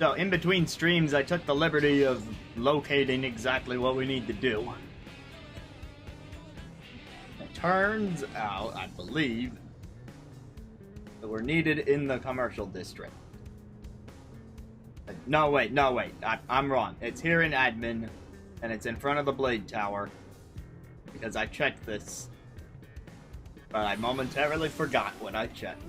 So, in between streams, I took the liberty of locating exactly what we need to do. It turns out, I believe, that we're needed in the commercial district. No, wait. I'm wrong. It's here in admin, and it's in front of the Blade Tower, because I checked this. But I momentarily forgot what I checked.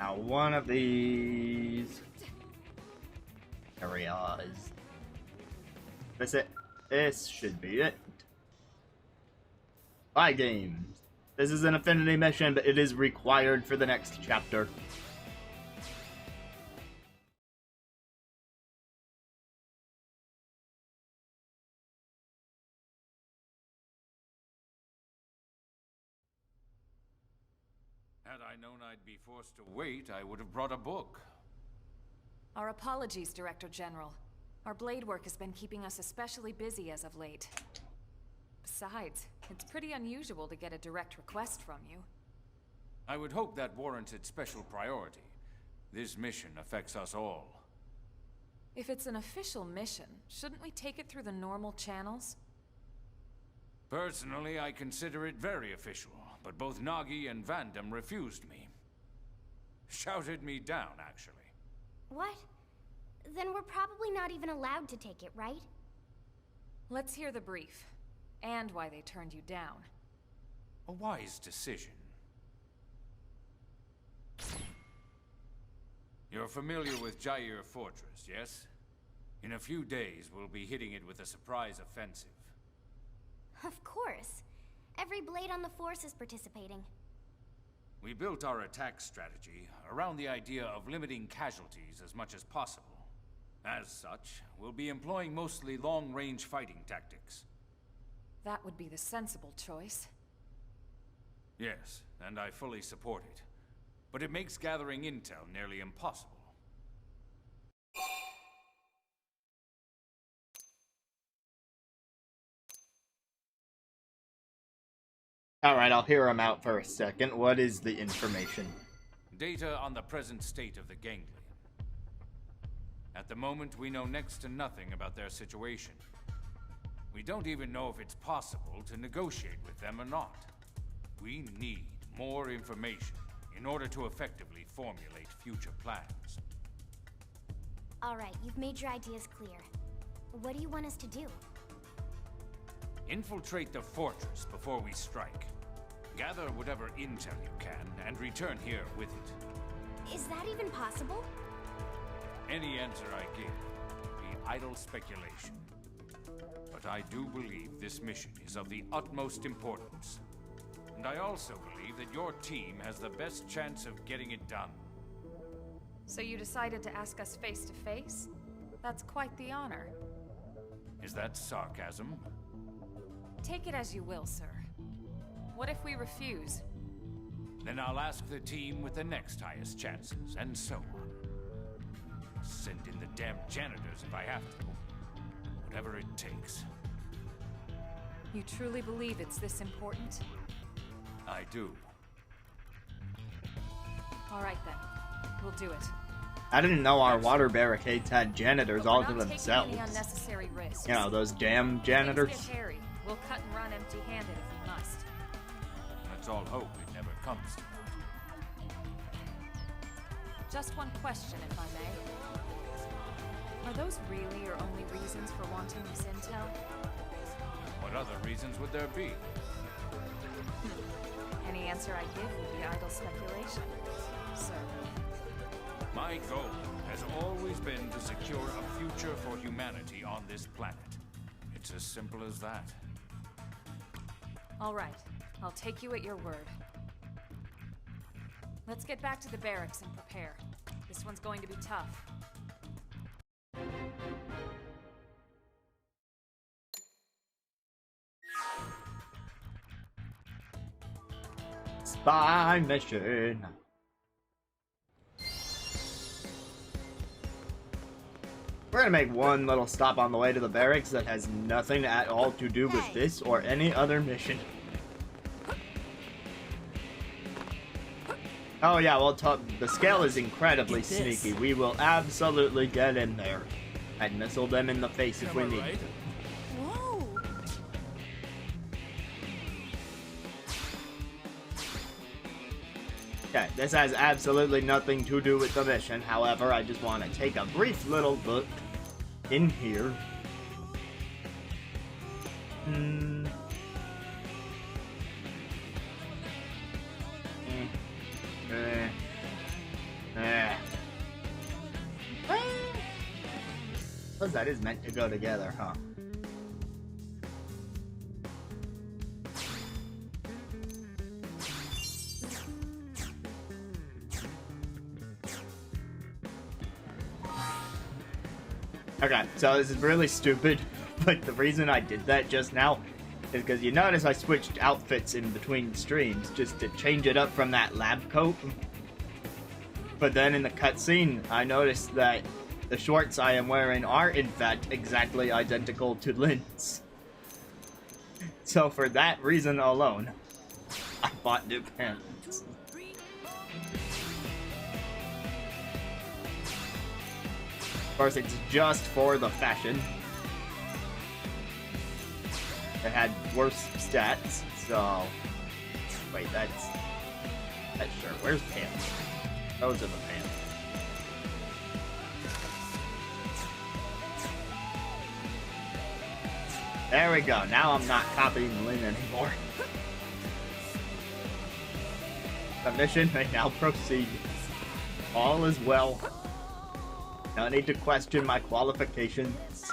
Now, one of these areas. That's it. This should be it. Buy games. This is an affinity mission, but it is required for the next chapter. Had I known I'd be forced to wait, I would have brought a book. Our apologies, Director General. Our blade work has been keeping us especially busy as of late. Besides, it's pretty unusual to get a direct request from you. I would hope that warranted special priority. This mission affects us all. If it's an official mission, shouldn't we take it through the normal channels? Personally, I consider it very official, but both Nagi and Vandam refused me. Shouted me down, actually. What? Then we're probably not even allowed to take it, right? Let's hear the brief, and why they turned you down. A wise decision. You're familiar with Jair Fortress, yes? In a few days, we'll be hitting it with a surprise offensive. Of course. Every blade on the force is participating. We built our attack strategy around the idea of limiting casualties as much as possible. As such, we'll be employing mostly long-range fighting tactics. That would be the sensible choice. Yes, and I fully support it. But it makes gathering intel nearly impossible. Alright, I'll hear him out for a second. What is the information? Data on the present state of the ganglion. At the moment, we know next to nothing about their situation. We don't even know if it's possible to negotiate with them or not. We need more information in order to effectively formulate future plans. Alright, you've made your ideas clear. What do you want us to do? Infiltrate the fortress before we strike. Gather whatever intel you can, and return here with it. Is that even possible? Any answer I give would be idle speculation. But I do believe this mission is of the utmost importance. And I also believe that your team has the best chance of getting it done. So you decided to ask us face to face? That's quite the honor. Is that sarcasm? Take it as you will, sir. What if we refuse? Then I'll ask the team with the next highest chances, and so on. Send in the damn janitors if I have to. Whatever it takes. You truly believe it's this important? I do. All right then. We'll do it. I didn't know our water barricades had janitors all to We're not themselves. taking any unnecessary risks. You know, those damn janitors. Things get hairy. We'll cut and run empty-handed if we must. Let's all hope it never comes to that. Just one question, if I may. Are those really your only reasons for wanting this intel? What other reasons would there be? Any answer I give would be idle speculation, sir. My goal has always been to secure a future for humanity on this planet. It's as simple as that. All right. I'll take you at your word. Let's get back to the barracks and prepare. This one's going to be tough. Spy mission. We're gonna make one little stop on the way to the barracks that has nothing at all to do with this or any other mission. Oh yeah, well, the scale is incredibly sneaky. We will absolutely get in there and missile them in the face if we need to. Whoa! Okay, this has absolutely nothing to do with the mission. However, I just want to take a brief little look in here. Suppose that is meant to go together, huh? Okay, so this is really stupid, but the reason I did that just now is because you notice I switched outfits in between streams just to change it up from that lab coat. But then in the cutscene, I noticed that the shorts I am wearing are in fact exactly identical to Lynn's. So for that reason alone, I bought new pants. Of course, it's just for the fashion. It had worse stats, so... Wait, that's sure. Where's pants? Those are the pants. There we go. Now I'm not copying Lynn anymore. The mission may now proceed. All is well. No need to question my qualifications.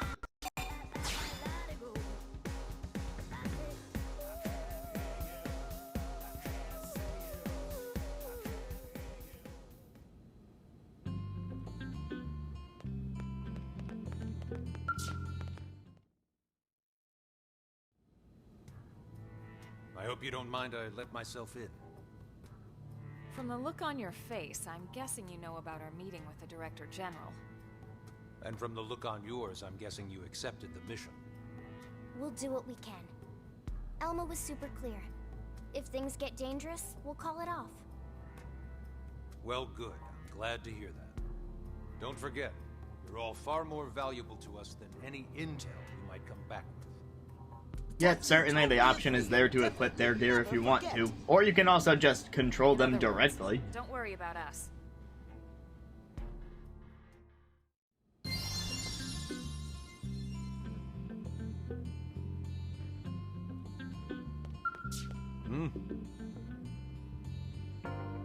I hope you don't mind I let myself in. From the look on your face, I'm guessing you know about our meeting with the Director General. And from the look on yours, I'm guessing you accepted the mission. We'll do what we can. Elma was super clear. If things get dangerous, we'll call it off. Well, good. I'm glad to hear that. Don't forget, you're all far more valuable to us than any intel you might come back with. Yet, certainly the option is there to equip their gear if you want to. Or you can also just control them directly. Don't worry about us.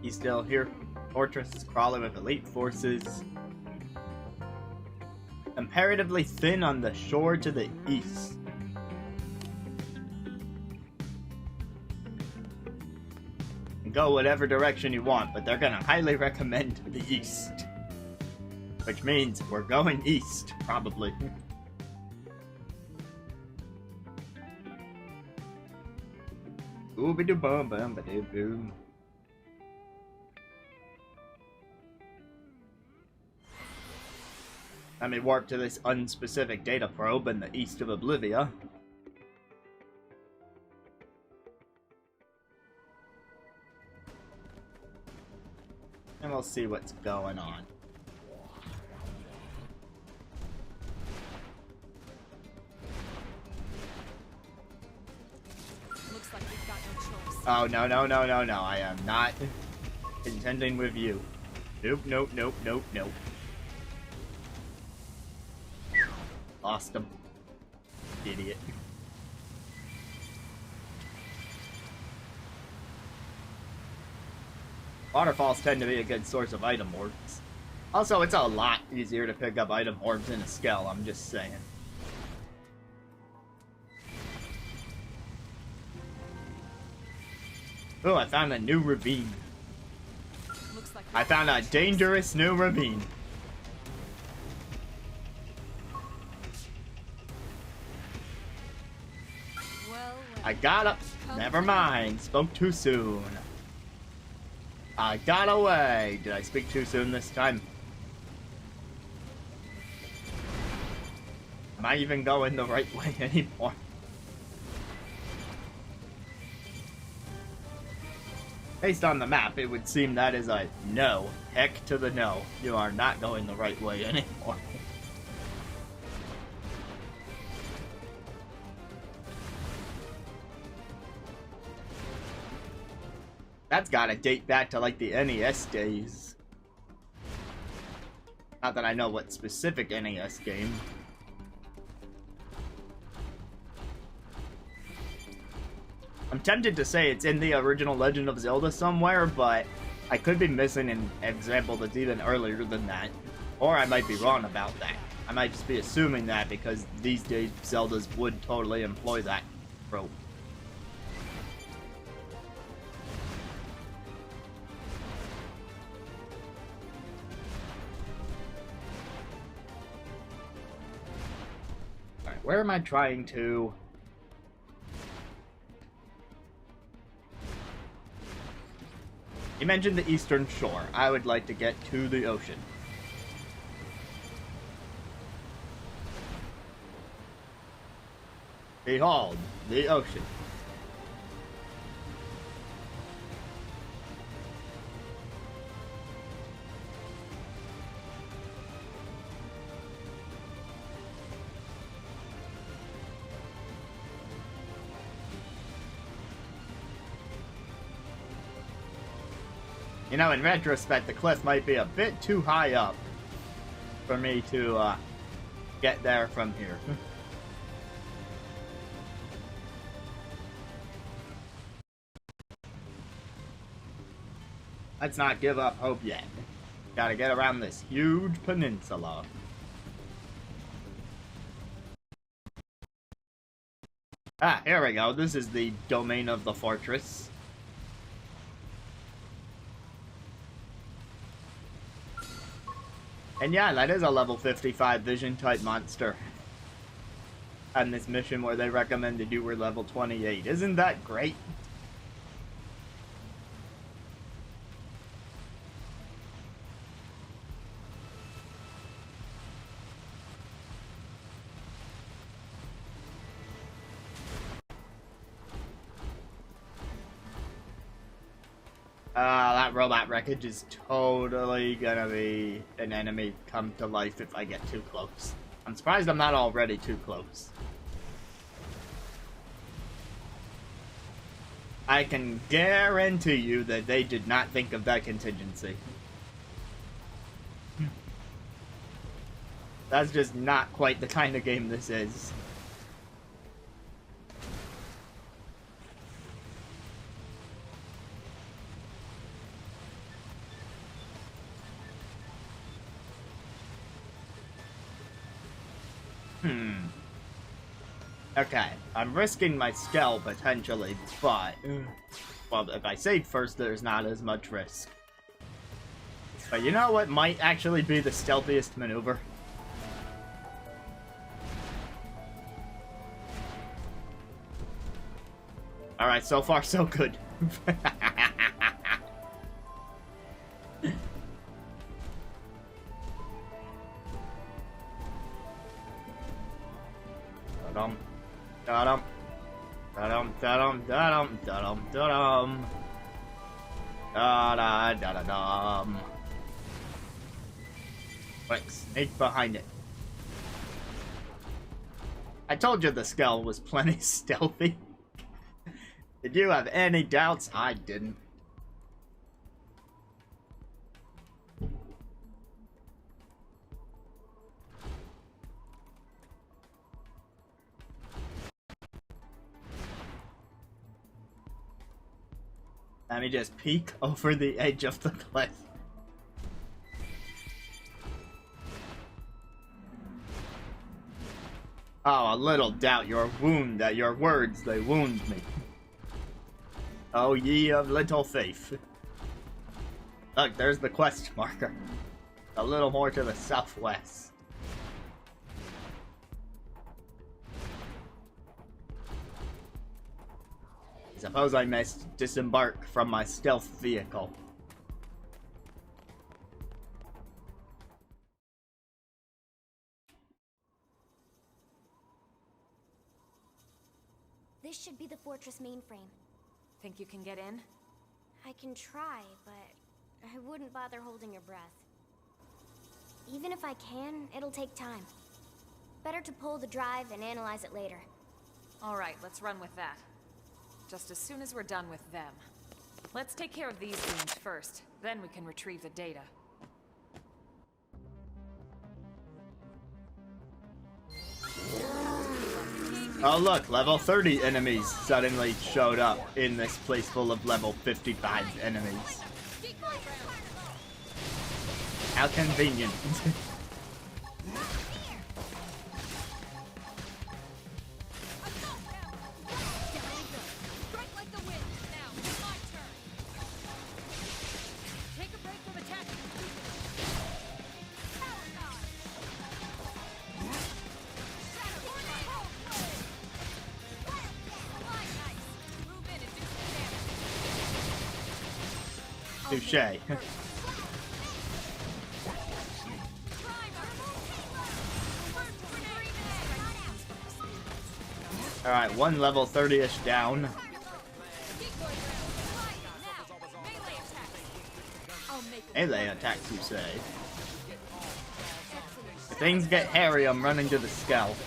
He's still here. Fortress is crawling with elite forces. Comparatively thin on the shore to the east. Go whatever direction you want, but they're gonna highly recommend the east. Which means we're going east, probably. Ooby-doo-bum-bum-ba-doo-boom. Let me warp to this unspecific data probe in the east of Oblivia. And we'll see what's going on. Looks like we've got no choice. Oh, no. I am not contending with you. Nope. Lost him. Idiot. Waterfalls tend to be a good source of item orbs. Also, it's a lot easier to pick up item orbs in a Skell, I'm just saying. Oh, I found a new ravine. Looks like I found a dangerous new ravine. well, I got up. Never mind. Spoke too soon. I got away. Did I speak too soon this time? Am I even going the right way anymore? Based on the map, it would seem that is a no. Heck to the no. You are not going the right way anymore. That's gotta date back to like the NES days. Not that I know what specific NES game. I'm tempted to say it's in the original Legend of Zelda somewhere, but I could be missing an example that's even earlier than that. Or I might be wrong about that. I might just be assuming that because these days Zeldas would totally employ that trope. Alright, where am I trying to... You mentioned the eastern shore. I would like to get to the ocean. Behold, the ocean. You know, in retrospect, the cliff might be a bit too high up for me to get there from here. Let's not give up hope yet. Gotta get around this huge peninsula. Ah, here we go. This is the domain of the fortress. And yeah, that is a level 55 vision type monster. On this mission where they recommended you were level 28. Isn't that great? That robot wreckage is totally gonna be an enemy come to life if I get too close. I'm surprised I'm not already too close. I can guarantee you that they did not think of that contingency. That's just not quite the kind of game this is. Okay, I'm risking my skull potentially, but... well, if I save first, there's not as much risk. But you know what might actually be the stealthiest maneuver? Alright, so far so good. Da-dum. Da-dum, da-dum, da-dum, da-dum, da-dum. Da-da-da-da-dum. Quick, sneak behind it. I told you the skull was plenty stealthy. Did you have any doubts? I didn't. Let me just peek over the edge of the cliff. Oh, a little doubt your words, they wound me. Oh, ye of little faith. Look, there's the quest marker. A little more to the southwest. I suppose I must disembark from my stealth vehicle. This should be the fortress mainframe. Think you can get in? I can try, but I wouldn't bother holding your breath. Even if I can, it'll take time. Better to pull the drive and analyze it later. Alright, let's run with that. Just as soon as we're done with them. Let's take care of these beams first, then we can retrieve the data. Oh look, level 30 enemies suddenly showed up in this place full of level 55 enemies. How convenient. Touché. Alright, one level 30-ish down. Melee attacks, you say? If things get hairy, I'm running to the scalp.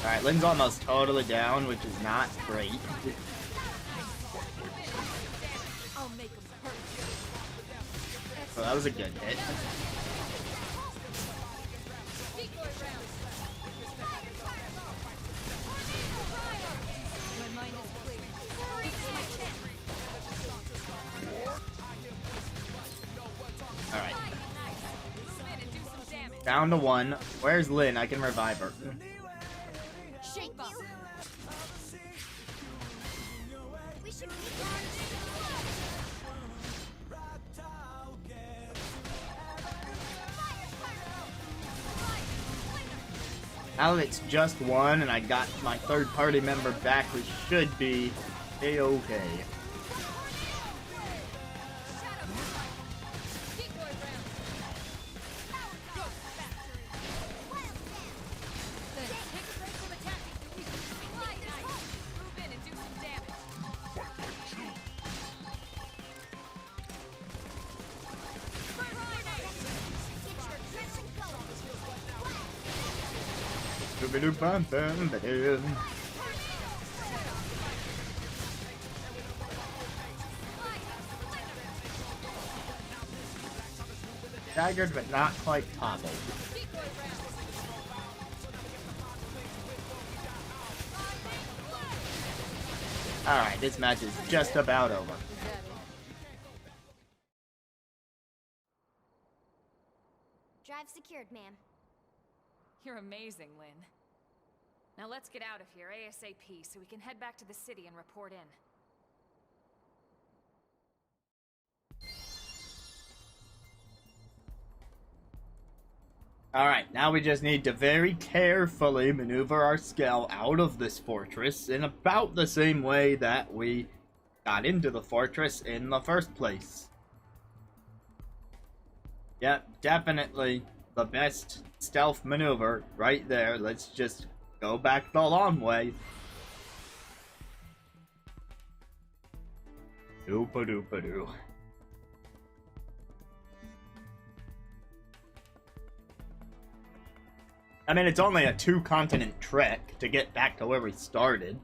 Alright, Lynn's almost totally down, which is not great. Well, that was a good hit. Alright. Down to one. Where's Lynn? I can revive her. Now that it's just one and I got my third party member back, we should be A-okay. Staggered, but not quite toppled. Alright, this match is just about over. Drive secured, ma'am. You're amazing, Lynn. Now let's get out of here ASAP so we can head back to the city and report in. Alright, now we just need to very carefully maneuver our scale out of this fortress in about the same way that we got into the fortress in the first place. Yep, definitely the best stealth maneuver right there. Let's just go back the long way. Doopa-doopa-doo. I mean, it's only a 2-continent trek to get back to where we started.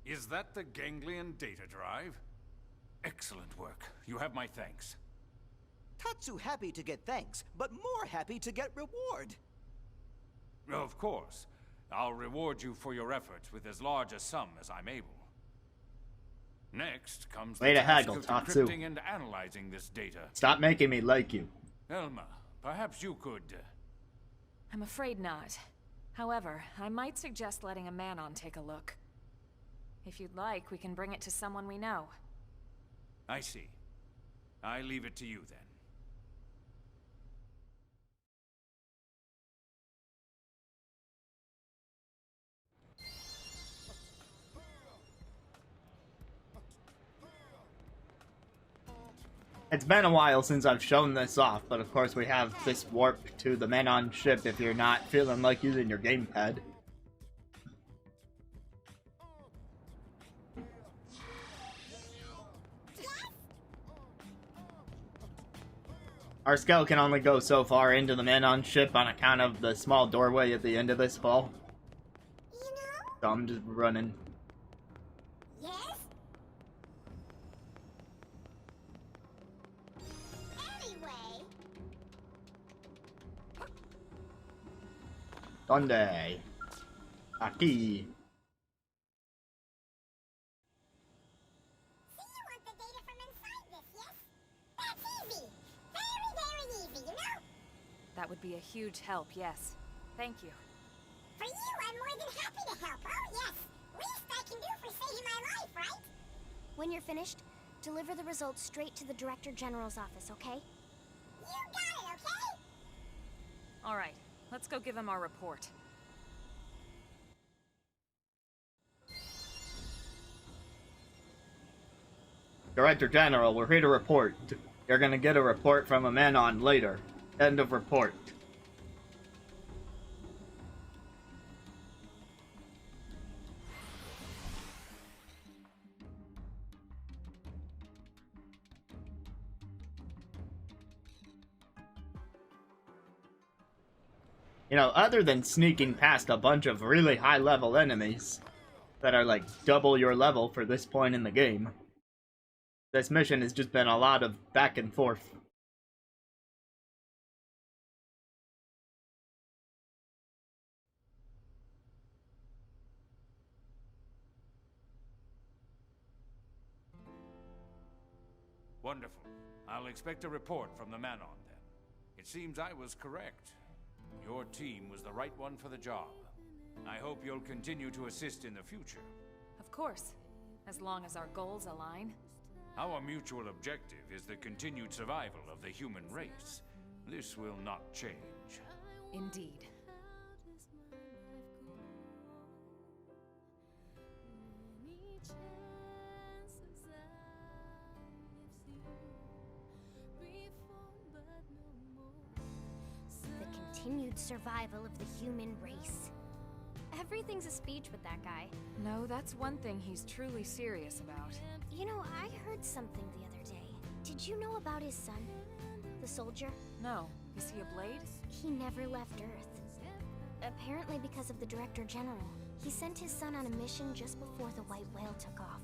Is that the ganglion data drive? Excellent work. You have my thanks. Tatsu happy to get thanks, but more happy to get reward. Of course. I'll reward you for your efforts with as large a sum as I'm able. Next comes Way the to task haggle, of Tatsu. decrypting and analyzing this data. Stop making me like you. Elma, perhaps you could... I'm afraid not. However, I might suggest letting a Manon take a look. If you'd like, we can bring it to someone we know. I see. I leave it to you then. It's been a while since I've shown this off, but of course we have this warp to the Manon ship if you're not feeling like using your gamepad. Our scout can only go so far into the Manon ship on account of the small doorway at the end of this hall. You know? So I'm just running. Yes? Anyway. Donde? Aquí. See, you want the data from inside this, yes? That's easy. Very, very easy, you know? That would be a huge help, yes. Thank you. For you, I'm more than happy to help. Oh, yes. Least I can do for saving my life, right? When you're finished, deliver the results straight to the Director General's office, okay? You got it, okay? All right, let's go give him our report. Director General, we're here to report. You're gonna get a report from a Manon later. End of report. You know, other than sneaking past a bunch of really high-level enemies that are like double your level for this point in the game, this mission has just been a lot of back and forth. Wonderful. I'll expect a report from the Manon then. It seems I was correct. Your team was the right one for the job. I hope you'll continue to assist in the future. Of course, as long as our goals align. Our mutual objective is the continued survival of the human race. This will not change. Indeed. The continued survival of the human race. Everything's a speech with that guy. No, that's one thing he's truly serious about. You know, I heard something the other day. Did you know about his son? The soldier? No, is he a Blade? He never left Earth. Apparently because of the Director General. He sent his son on a mission just before the White Whale took off.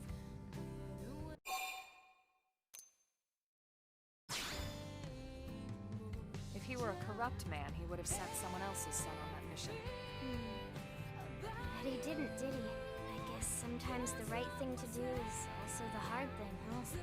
If he were a corrupt man, he would have sent someone else's son on that mission. But he didn't, did he? I guess sometimes the right thing to do is also the hard thing, huh?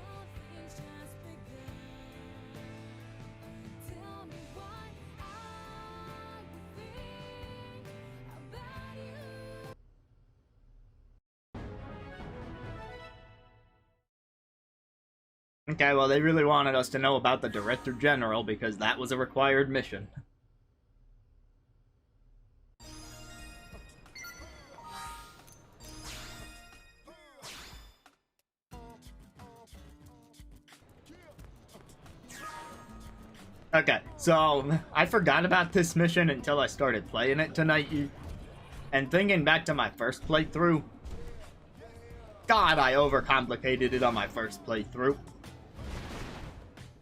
Okay, well, they really wanted us to know about the Director General because that was a required mission. Okay, so I forgot about this mission until I started playing it tonight. And thinking back to my first playthrough, God, I overcomplicated it on my first playthrough.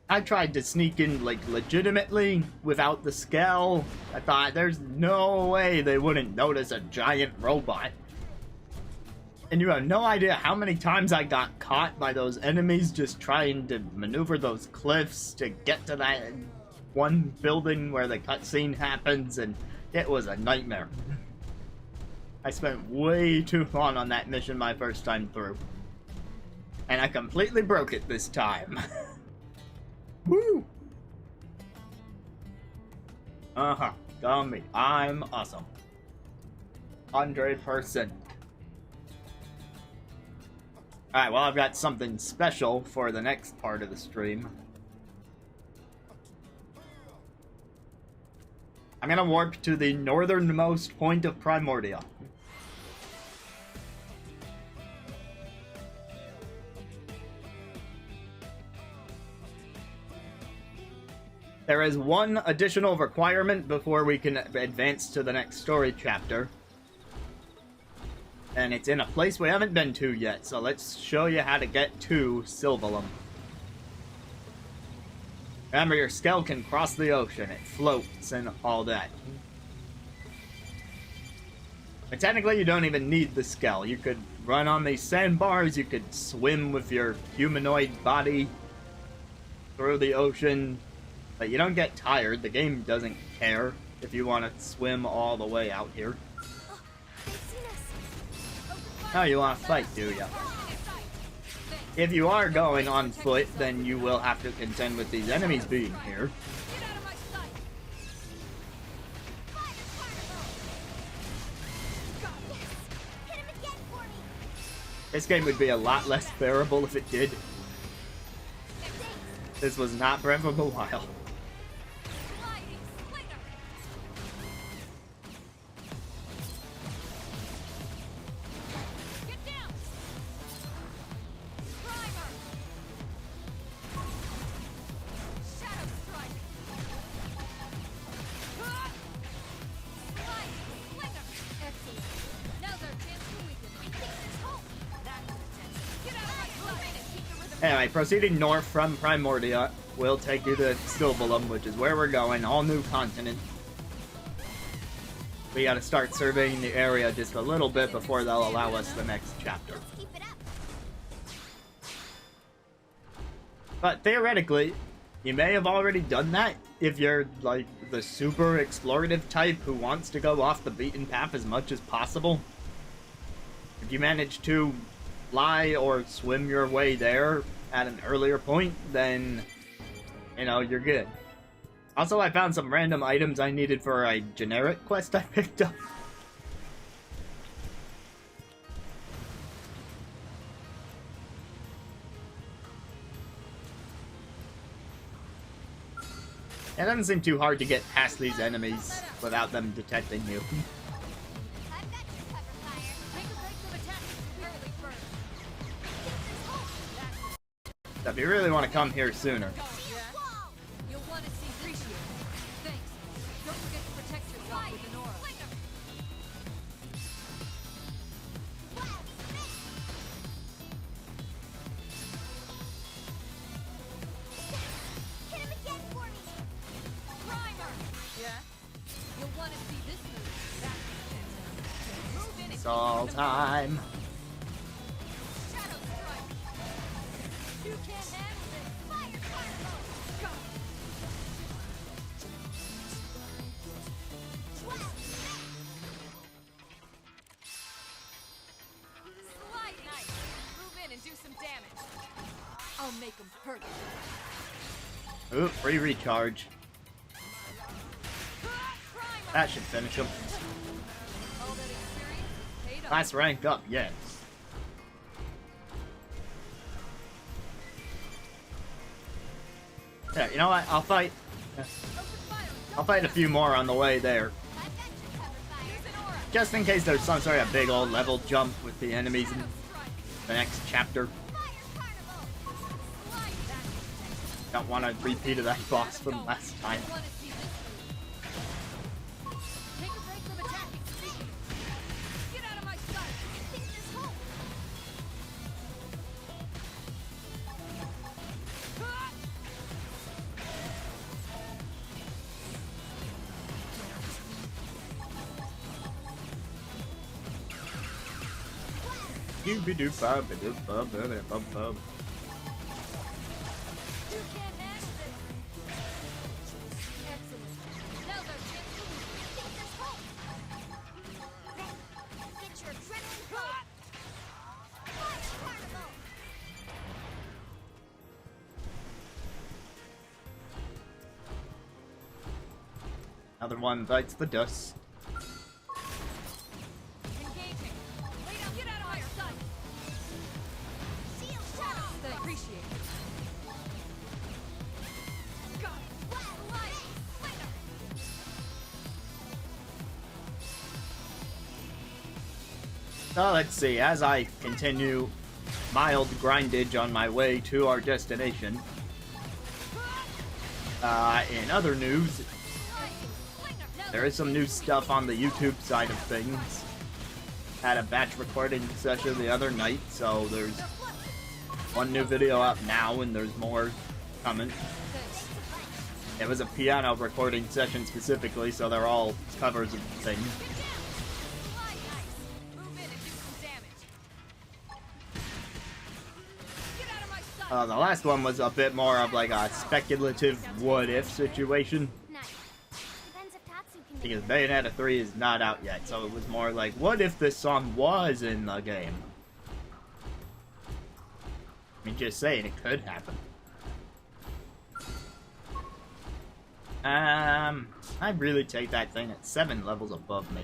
I tried to sneak in, like, legitimately, without the scale. I thought, there's no way they wouldn't notice a giant robot. And you have no idea how many times I got caught by those enemies just trying to maneuver those cliffs to get to that one building where the cutscene happens, and it was a nightmare. I spent way too long on that mission my first time through. And I completely broke it this time. Woo! Uh-huh. Tell me. I'm awesome. 100%. Alright, well, I've got something special for the next part of the stream. I'm gonna warp to the northernmost point of Primordia. There is one additional requirement before we can advance to the next story chapter. And it's in a place we haven't been to yet, so let's show you how to get to Sylvalum. Remember, your Skell can cross the ocean, it floats and all that. But technically you don't even need the Skell. You could run on these sandbars, you could swim with your humanoid body through the ocean. But you don't get tired, the game doesn't care if you want to swim all the way out here. Oh, you want to fight, do ya? If you are going on foot, then you will have to contend with these enemies being here. This game would be a lot less bearable if it did. This was not Breath of the Wild. Anyway, proceeding north from Primordia will take you to Sylvalum, which is where we're going, all new continent. We gotta start surveying the area just a little bit before they'll allow us the next chapter. But theoretically, you may have already done that if you're like the super explorative type who wants to go off the beaten path as much as possible. If you manage to fly or swim your way there at an earlier point, then, you know, you're good. Also, I found some random items I needed for a generic quest I picked up. It doesn't seem too hard to get past these enemies without them detecting you. So if you really want to come here sooner. You'll want to see Appreciate. Thanks. Don't forget to protect yourself with an aura. Hit him again for me. Primer. Yeah. You'll want to see this move. That's move in. It's all time. Shadow strike. You can't handle this. Fire carnival. Go. Slide knife. Move in and do some damage. I'll make them hurt. Ooh, free recharge. That should finish him. All that experience paid off. Last rank up, yes. Yeah, you know what? I'll fight a few more on the way there. Just in case there's some sort of big old level jump with the enemies in the next chapter. Don't want a repeat of that boss from last time. Take a break from attacking. Get out of my sight. Take this home. Doobie-doo-bub-ba-doo-bub-ba-doo-bub-bub. You can't handle this. Excellent. Now's our chance to win. Take this home. Get your adrenaline going. Fire carnival. Other one bites the dust. Engaging. Wait up, get out of my sight. Shield shadow. Appreciate it. Got it. Light. Later. So let's see, as I continue mild grindage on my way to our destination. In other news, there is some new stuff on the YouTube side of things. Had a batch recording session the other night, so there's one new video out now and there's more coming. It was a piano recording session specifically, so they're all covers of things. The last one was a bit more of like a speculative what-if situation. Because Bayonetta 3 is not out yet, so it was more like, what if this song was in the game? I mean, just saying, it could happen. I'd really take that thing at 7 levels above me.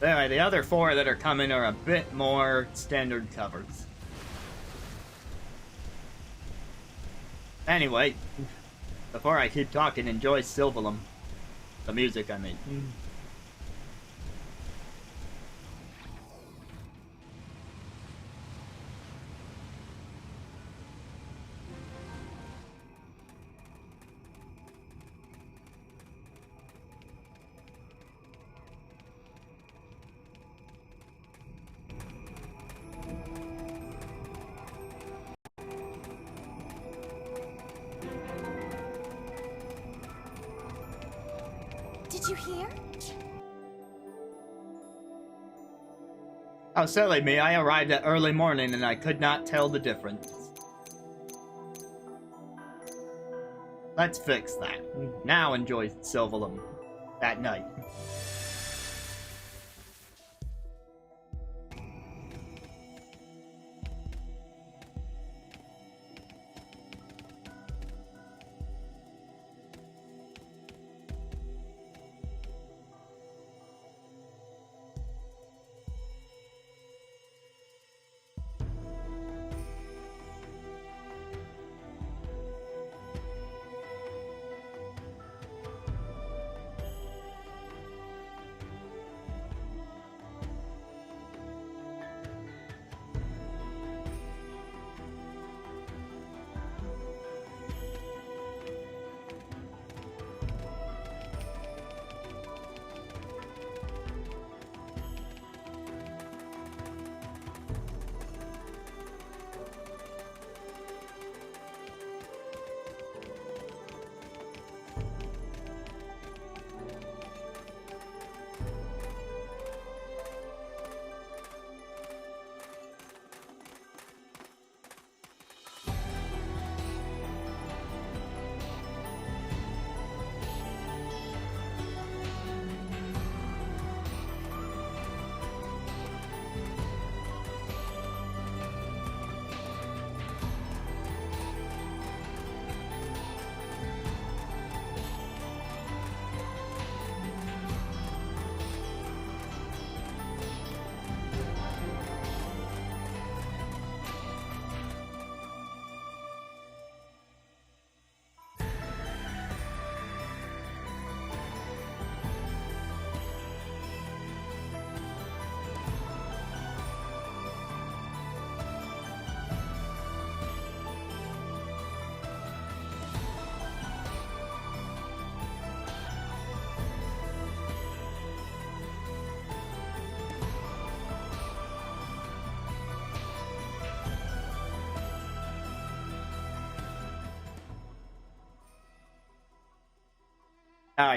Anyway, the other 4 that are coming are a bit more standard covers. Anyway, before I keep talking, enjoy Sylvalum. The music, I mean. Did you hear? Oh, silly me, I arrived at early morning and I could not tell the difference. Let's fix that. Now enjoy Sylvalum at night.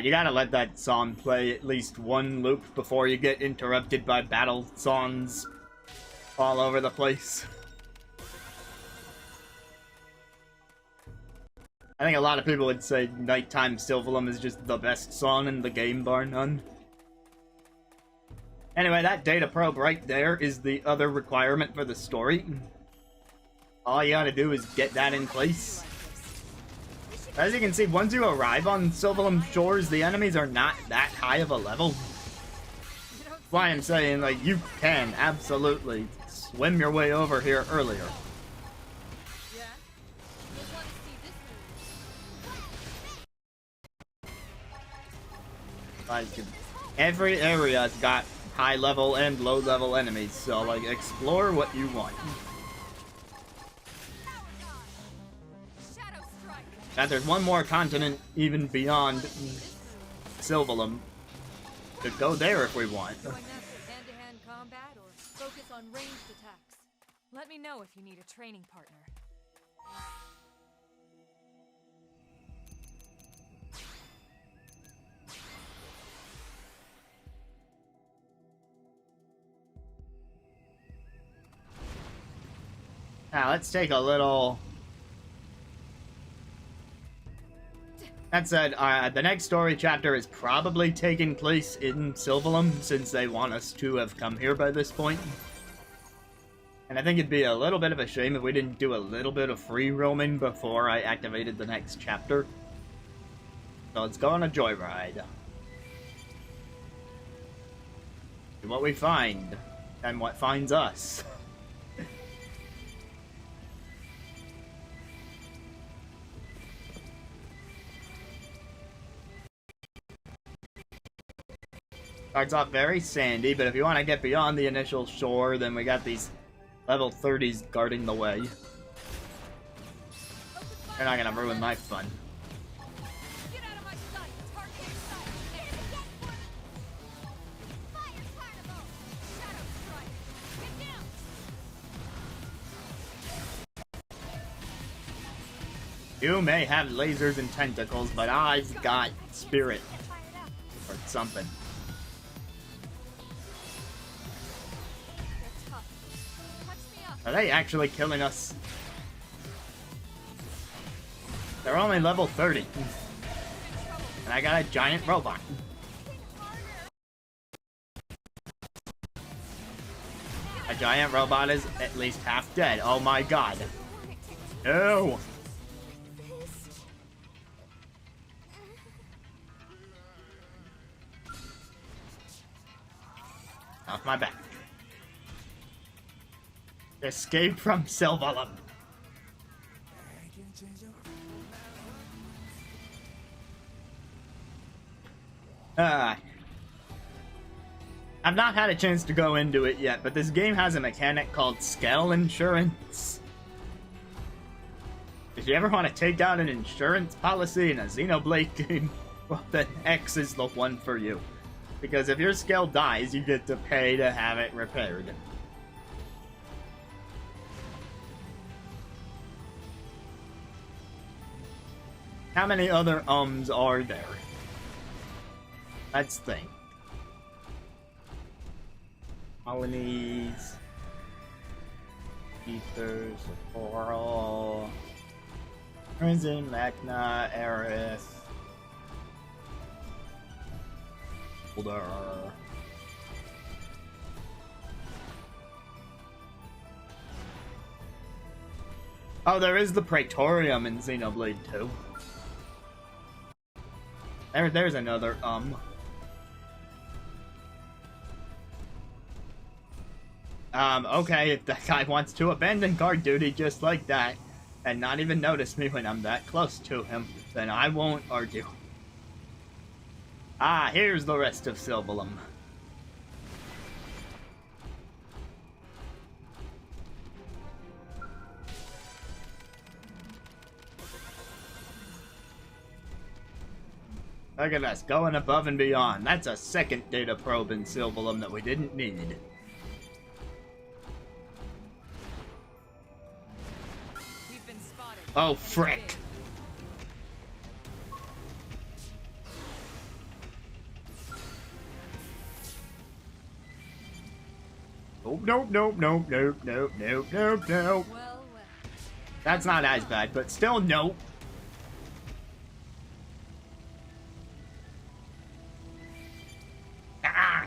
You gotta let that song play at least one loop before you get interrupted by battle songs all over the place. I think a lot of people would say Nighttime Sylvalum is just the best song in the game, bar none. Anyway, that data probe right there is the other requirement for the story. all you gotta do is get that in place. As you can see, once you arrive on Sylvalum Shores, the enemies are not that high of a level. That's why I'm saying, like, you can absolutely swim your way over here earlier. Like, every area's got high level and low level enemies, so like explore what you want. Now there's one more continent even beyond Sylvalum. Could go there if we want. Hand-to-hand combat or focus on ranged attacks. Let me know if you need a training partner. Now let's take a little. That said, the next story chapter is probably taking place in Sylvalum, since they want us to have come here by this point. And I think it'd be a little bit of a shame if we didn't do a little bit of free roaming before I activated the next chapter. So let's go on a joyride. See what we find, and what finds us. Starts off very sandy, but if you want to get beyond the initial shore, then we got these level 30s guarding the way. They're not gonna ruin my fun. Get out of my sight. It's hard to get sight. Fire carnival. Shadow strike. Get down. You may have lasers and tentacles, but I've got spirit. Or something. Are they actually killing us? They're only level 30. And I got a giant robot. A giant robot is at least half dead. Oh my god. No! Off my back. Escape from Sylvalum. I've not had a chance to go into it yet, but this game has a mechanic called scale insurance. If you ever want to take out an insurance policy in a Xenoblade game, well then X is the one for you. Because if your scale dies, you get to pay to have it repaired. How many other are there? Let's think. Colonies, Ethers, Coral, Crimson, Magna, Aerith, Boulder. Oh, there is the Praetorium in Xenoblade 2. There's another, okay, if that guy wants to abandon guard duty just like that, and not even notice me when I'm that close to him, then I won't argue. Ah, here's the rest of Sylvalum. Look at us, going above and beyond. That's a second data probe in Sylvalum that we didn't need. We've been spotted. Oh, frick. Nope, nope, nope, nope, nope, nope, nope, nope, nope. Well. That's not as bad, but still nope. Ah!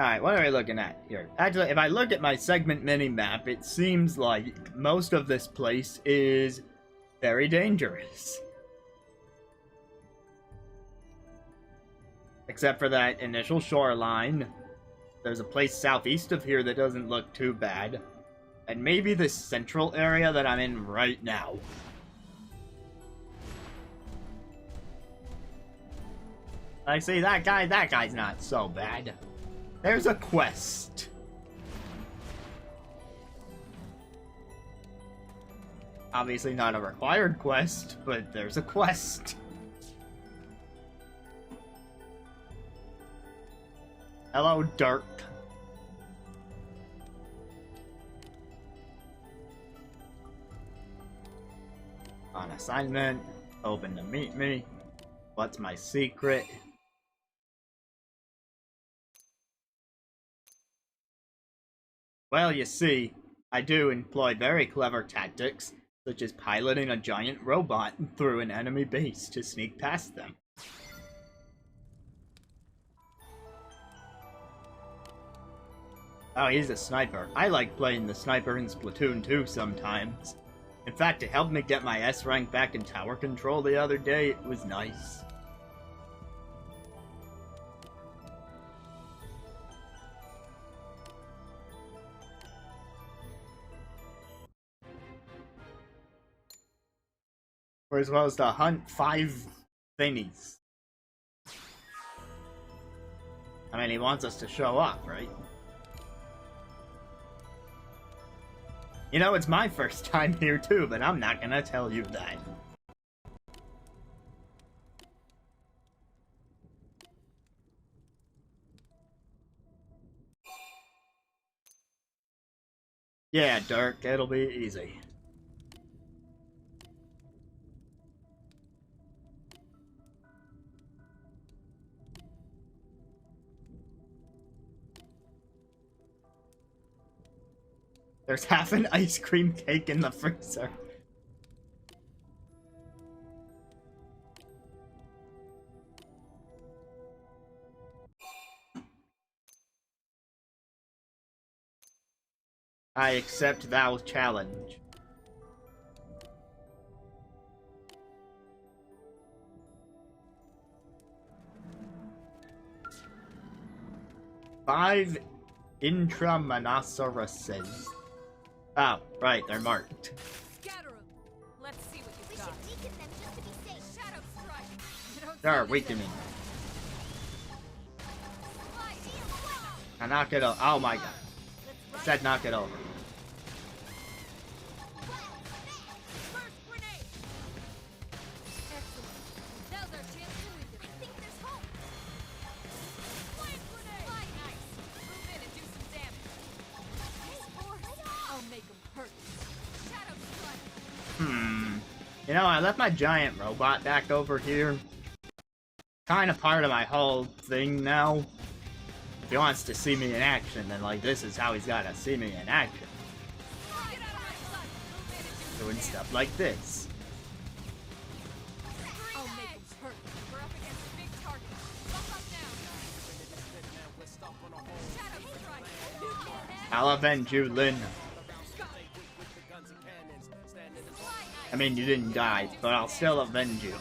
Alright, what are we looking at here? Actually, if I look at my segment mini-map, it seems like most of this place is very dangerous. Except for that initial shoreline. There's a place southeast of here that doesn't look too bad. And maybe this central area that I'm in right now. I see that guy's not so bad. There's a quest. Obviously not a required quest, but there's a quest. Hello, Dirk. On assignment. Open to meet me. What's my secret? Well, you see, I do employ very clever tactics, such as piloting a giant robot through an enemy base to sneak past them. Oh, he's a sniper. I like playing the sniper in Splatoon 2 sometimes. In fact, it helped me get my S rank back in tower control the other day. It was nice. We're supposed to hunt 5 thingies. I mean, he wants us to show up, right? You know, it's my first time here too, but I'm not gonna tell you that. Yeah, Dirk, it'll be easy. There's half an ice cream cake in the freezer. I accept thou challenge. Five intramonoceroses. Oh, right, they're marked. Scatter 'em. Let's see what you've got. We should weaken them just to be safe. Shadow strike. You don't They're see weakening. Slide. I knock it over. Oh my god. I said knock it over. First grenade. Excellent. Now's our chance to weaken. I think there's hope. Flash grenade. Fly nice. Move in and do some damage. Nice force. I'll make 'em hurt. Shadow strike. You know, I left my giant robot back over here. Kind of part of my whole thing now. If he wants to see me in action, then like this is how he's gotta see me in action. Get out of my sight. Move in and do Doing stuff like this. I'll make 'em hurt. We're up against a big target. Buck up now. Shadow strike. I'll avenge you, Lynn. I mean, you didn't die, but I'll still avenge you.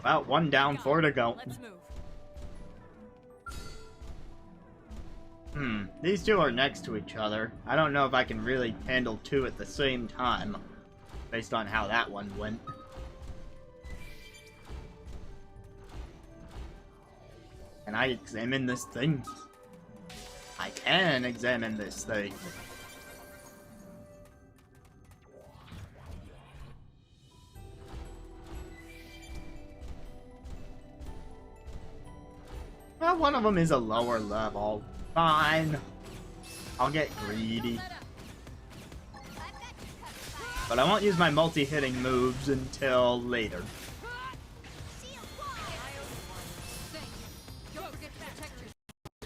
Well, 1 down, 4 to go. Let's move. These two are next to each other. I don't know if I can really handle 2 at the same time, based on how that one went. Can I examine this thing? I can examine this thing. Well, one of them is a lower level. Fine. I'll get greedy. But I won't use my multi-hitting moves until later. Don't forget to protect your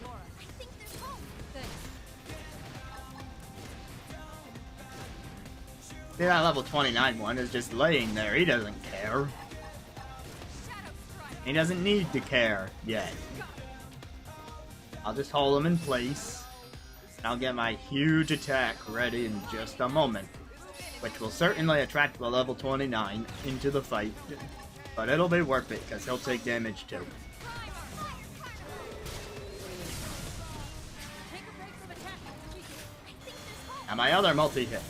Nora. I think there's hope. Thanks. See, that level 29 one is just laying there. He doesn't care. He doesn't need to care yet. I'll just hold him in place. And I'll get my huge attack ready in just a moment. Which will certainly attract the level 29 into the fight. But it'll be worth it, because he'll take damage too. And my other multi-hit.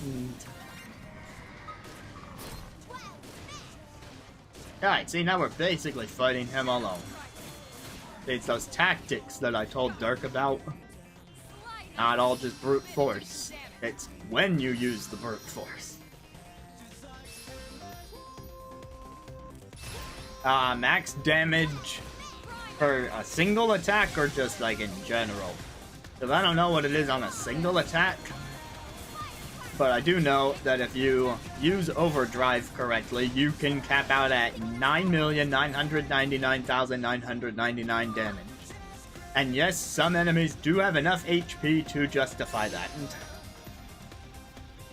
Alright, see, now we're basically fighting him alone. It's those tactics that I told Dirk about. Not all just brute force. It's when you use the brute force. Max damage for a single attack or just like in general? Because I don't know what it is on a single attack. But I do know that if you use overdrive correctly, you can cap out at 9,999,999 damage. And yes, some enemies do have enough HP to justify that.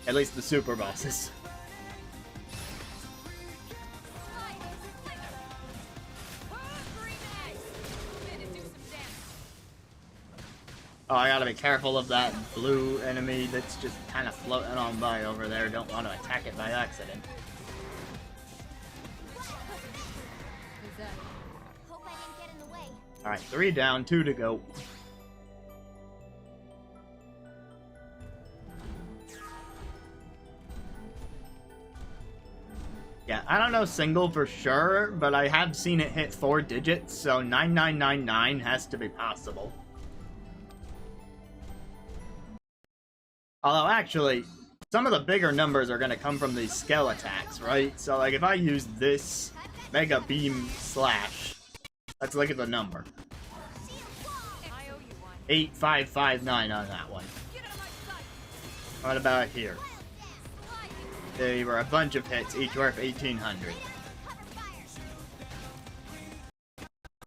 At least the super bosses. Oh, I gotta be careful of that blue enemy that's just kind of floating on by over there. Don't want to attack it by accident. Hope I didn't get in the way. Alright, 3 down, 2 to go. Yeah, I don't know single for sure, but I have seen it hit 4 digits, so 9999 has to be possible. Although, actually, some of the bigger numbers are going to come from these scale attacks, right? So, like, if I use this Mega Beam Slash, let's look at the number. 8559 on that one. What about here? They were a bunch of hits, each worth 1800.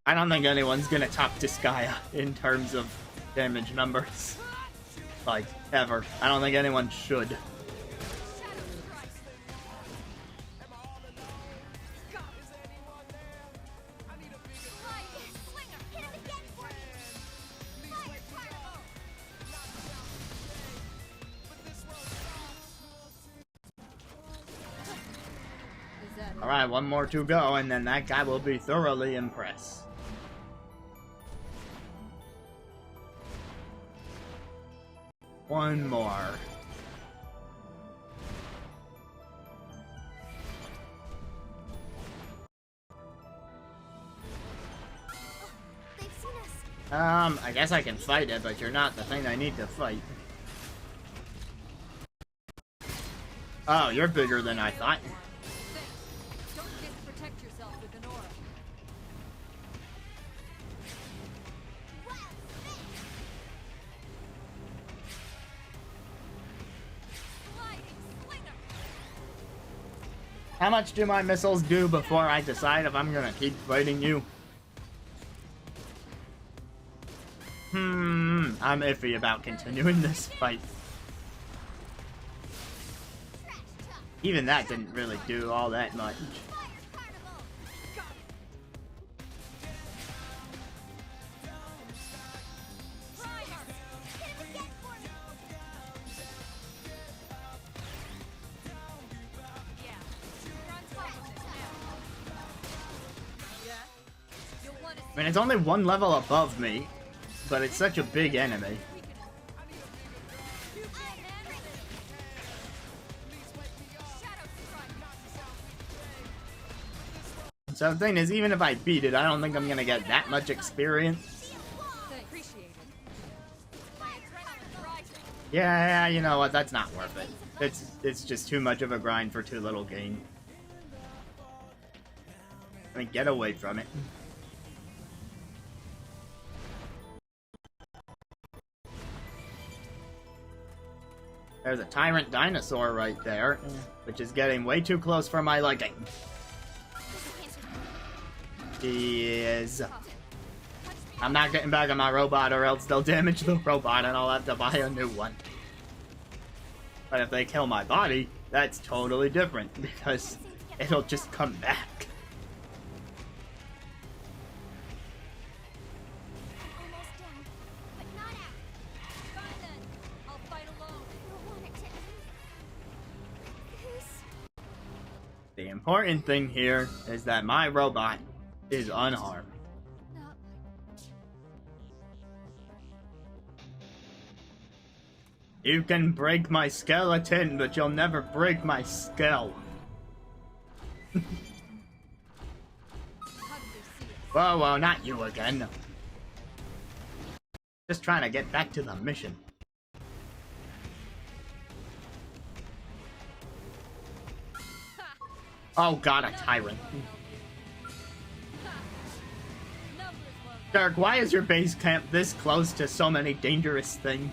I don't think anyone's going to top Disgaea in terms of damage numbers. Like, ever. I don't think anyone should. Alright, one more to go, and then that guy will be thoroughly impressed. One more. They've seen us. I guess I can fight it, but you're not the thing I need to fight. Oh, you're bigger than I thought. Don't forget to protect yourself with an aura. How much do my missiles do before I decide if I'm gonna keep fighting you? I'm iffy about continuing this fight. Even that didn't really do all that much. I mean, it's only one level above me, but it's such a big enemy. So the thing is, even if I beat it, I don't think I'm gonna get that much experience. Yeah, you know what, that's not worth it. It's just too much of a grind for too little gain. I mean, get away from it. There's a tyrant dinosaur right there, which is getting way too close for my liking. He is. I'm not getting back on my robot or else they'll damage the robot and I'll have to buy a new one. But if they kill my body, that's totally different because it'll just come back. Almost down, but not out. Fine then. I'll fight alone. I don't want it to end. This... The important thing here is that my robot is unharmed. Not You can break my skeleton, but you'll never break my skull. How did they see it? Whoa, whoa, not you again. Just trying to get back to the mission. Oh god, a tyrant. Numbers won't. Dirk, why is your base camp this close to so many dangerous things?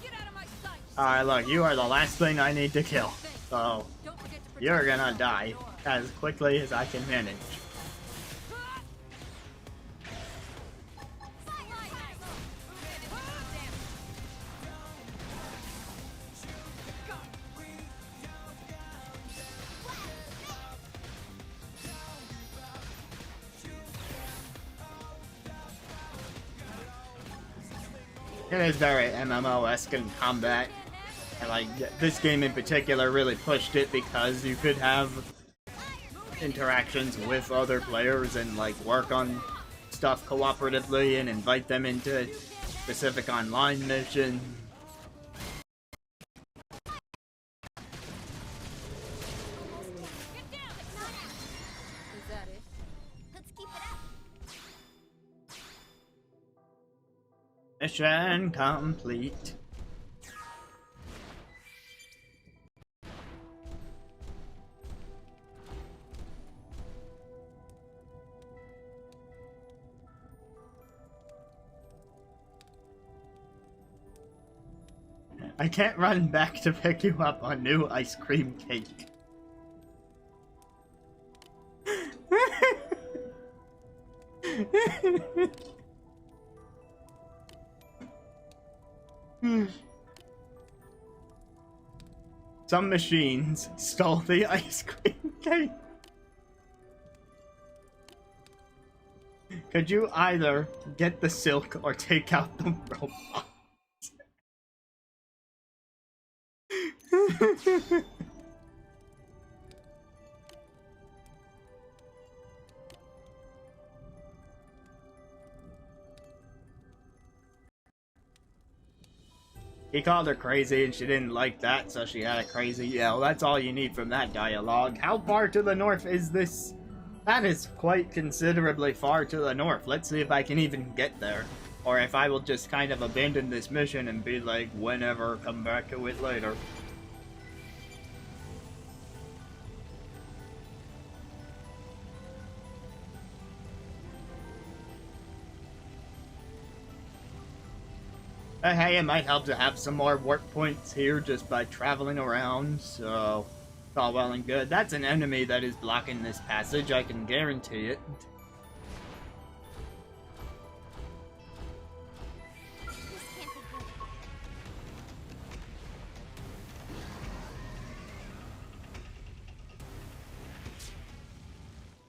Get out of my sight. Alright, look, you are the last thing I need to kill. So, Don't forget to protect you're gonna the die door. as quickly as I can manage. It is very MMO-esque in combat. And like, this game in particular really pushed it because you could have interactions with other players and like work on stuff cooperatively and invite them into specific online missions. Get down. Is that it? Let's keep it up. Mission complete. I can't run back to pick you up a new ice cream cake. Some machines stole the ice cream cake. Could you either get the silk or take out the robot? He called her crazy and she didn't like that, so she had a crazy yell. That's all you need from that dialogue. How far to the north is this? That is quite considerably far to the north. Let's see if I can even get there. Or if I will just kind of abandon this mission and be like, whenever, come back to it later. Hey, it might help to have some more work points here just by traveling around, so it's all well and good. That's an enemy that is blocking this passage, I can guarantee it. This can't be good.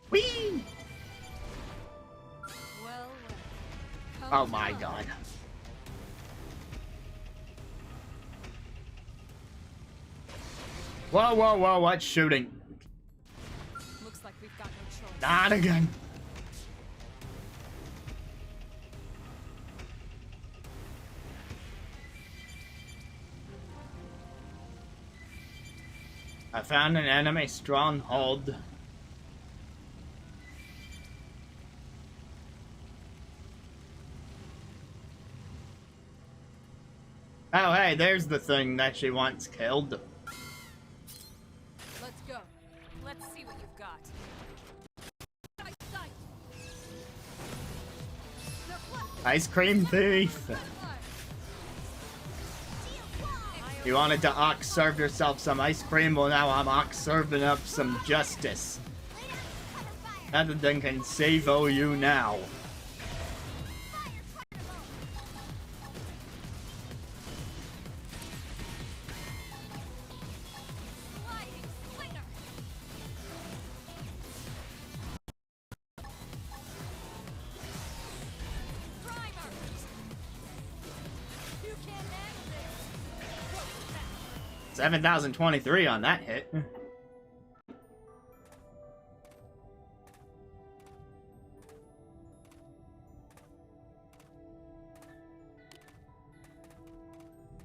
Whee! Well, well. Oh my god. Whoa, whoa, whoa, what's shooting? Looks like we've got no choice. Not again. I found an enemy stronghold. Oh, hey, there's the thing that she wants killed. Let's go. Let's see what you've got. Sight, sight. They're flat. Ice cream thief. I You wanted to ox serve yourself some ice cream? Well, now I'm ox serving up some justice. Nothing can save you now. You can't end this. 7,023 on that hit.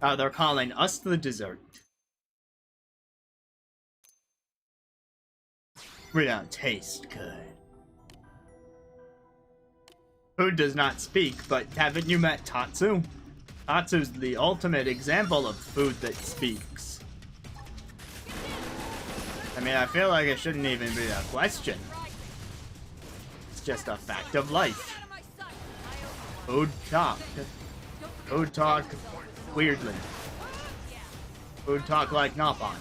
Oh, they're calling us the dessert. We don't taste good. Food does not speak, but haven't you met Tatsu? Tatsu's the ultimate example of food that speaks. I mean, I feel like it shouldn't even be a question. It's just a fact of life. Food talk. Food talk weirdly. Food talk like Napon.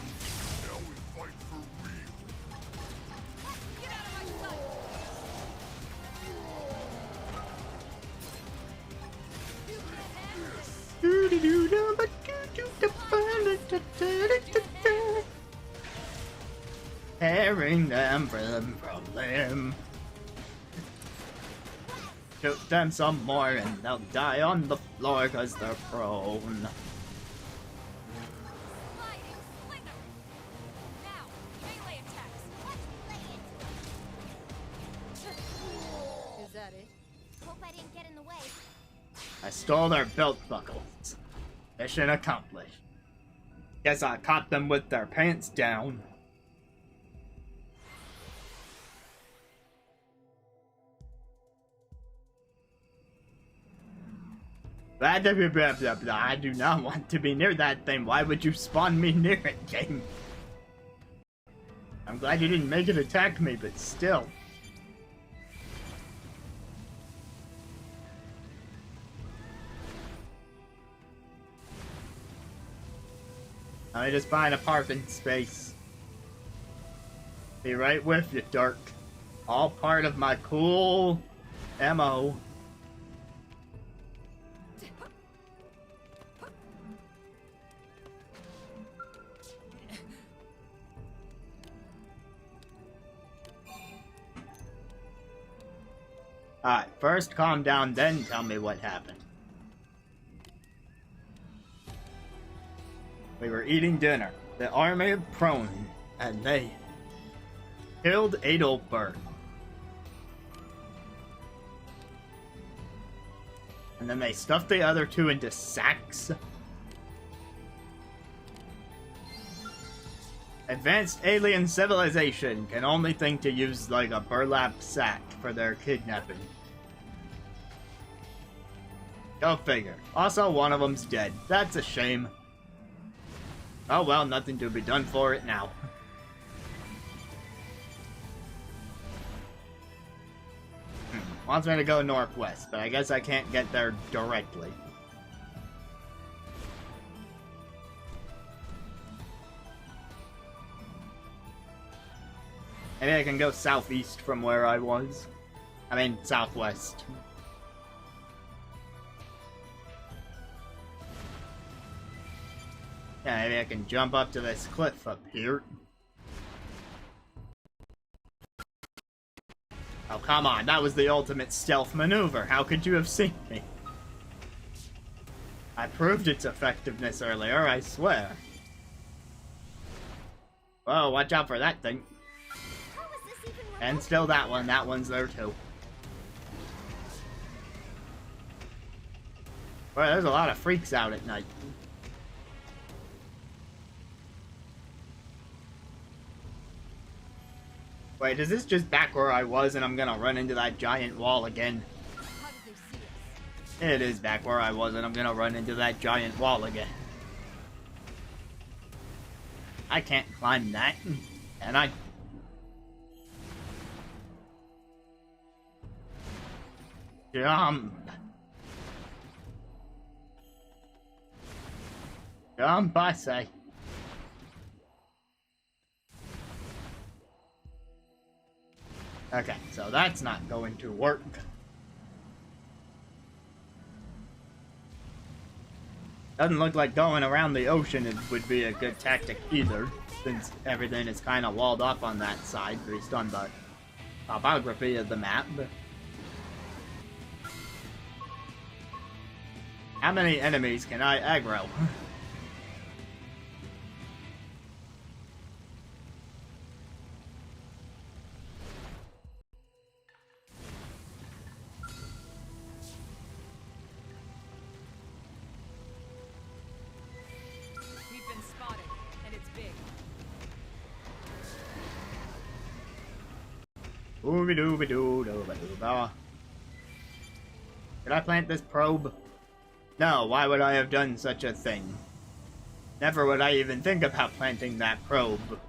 Tearing them from them. Shoot them some more and they'll die on the floor because they're prone. Is that it? Hope I didn't get in the way. I stole their belt buckles. Mission accomplished. Guess I caught them with their pants down. Blah, blah, blah, blah, blah, blah. I do not want to be near that thing. Why would you spawn me near it, game? I'm glad you didn't make it attack me, but still. Let me just find a parking space. Be right with you, Dirk. All part of my cool MO. Alright, first calm down, then tell me what happened. We were eating dinner. The army of Prone, and they killed Adolberg. And then they stuffed the other two into sacks. Advanced alien civilization can only think to use like a burlap sack for their kidnapping. Go figure. Also, one of them's dead. That's a shame. Oh well, nothing to be done for it now. Wants me to go northwest, but I guess I can't get there directly. Maybe I can go southeast from where I was. I mean, southwest. Yeah, maybe I can jump up to this cliff up here. Oh, come on. That was the ultimate stealth maneuver. How could you have seen me? I proved its effectiveness earlier, I swear. Whoa, watch out for that thing. How is this even working? And still that one. That one's there too. Boy, there's a lot of freaks out at night. Wait, is this just back where I was and I'm gonna run into that giant wall again? How did they see us? It is back where I was and I'm gonna run into that giant wall again. I can't climb that, and I... Jump! Jump, I say. Okay, so that's not going to work. Doesn't look like going around the ocean would be a good tactic either, since everything is kind of walled off on that side based on the topography of the map. How many enemies can I aggro? We've been spotted, and it's big. Ooby dooby doo dooba dooba. Did I plant this probe? No, why would I have done such a thing? Never would I even think about planting that probe.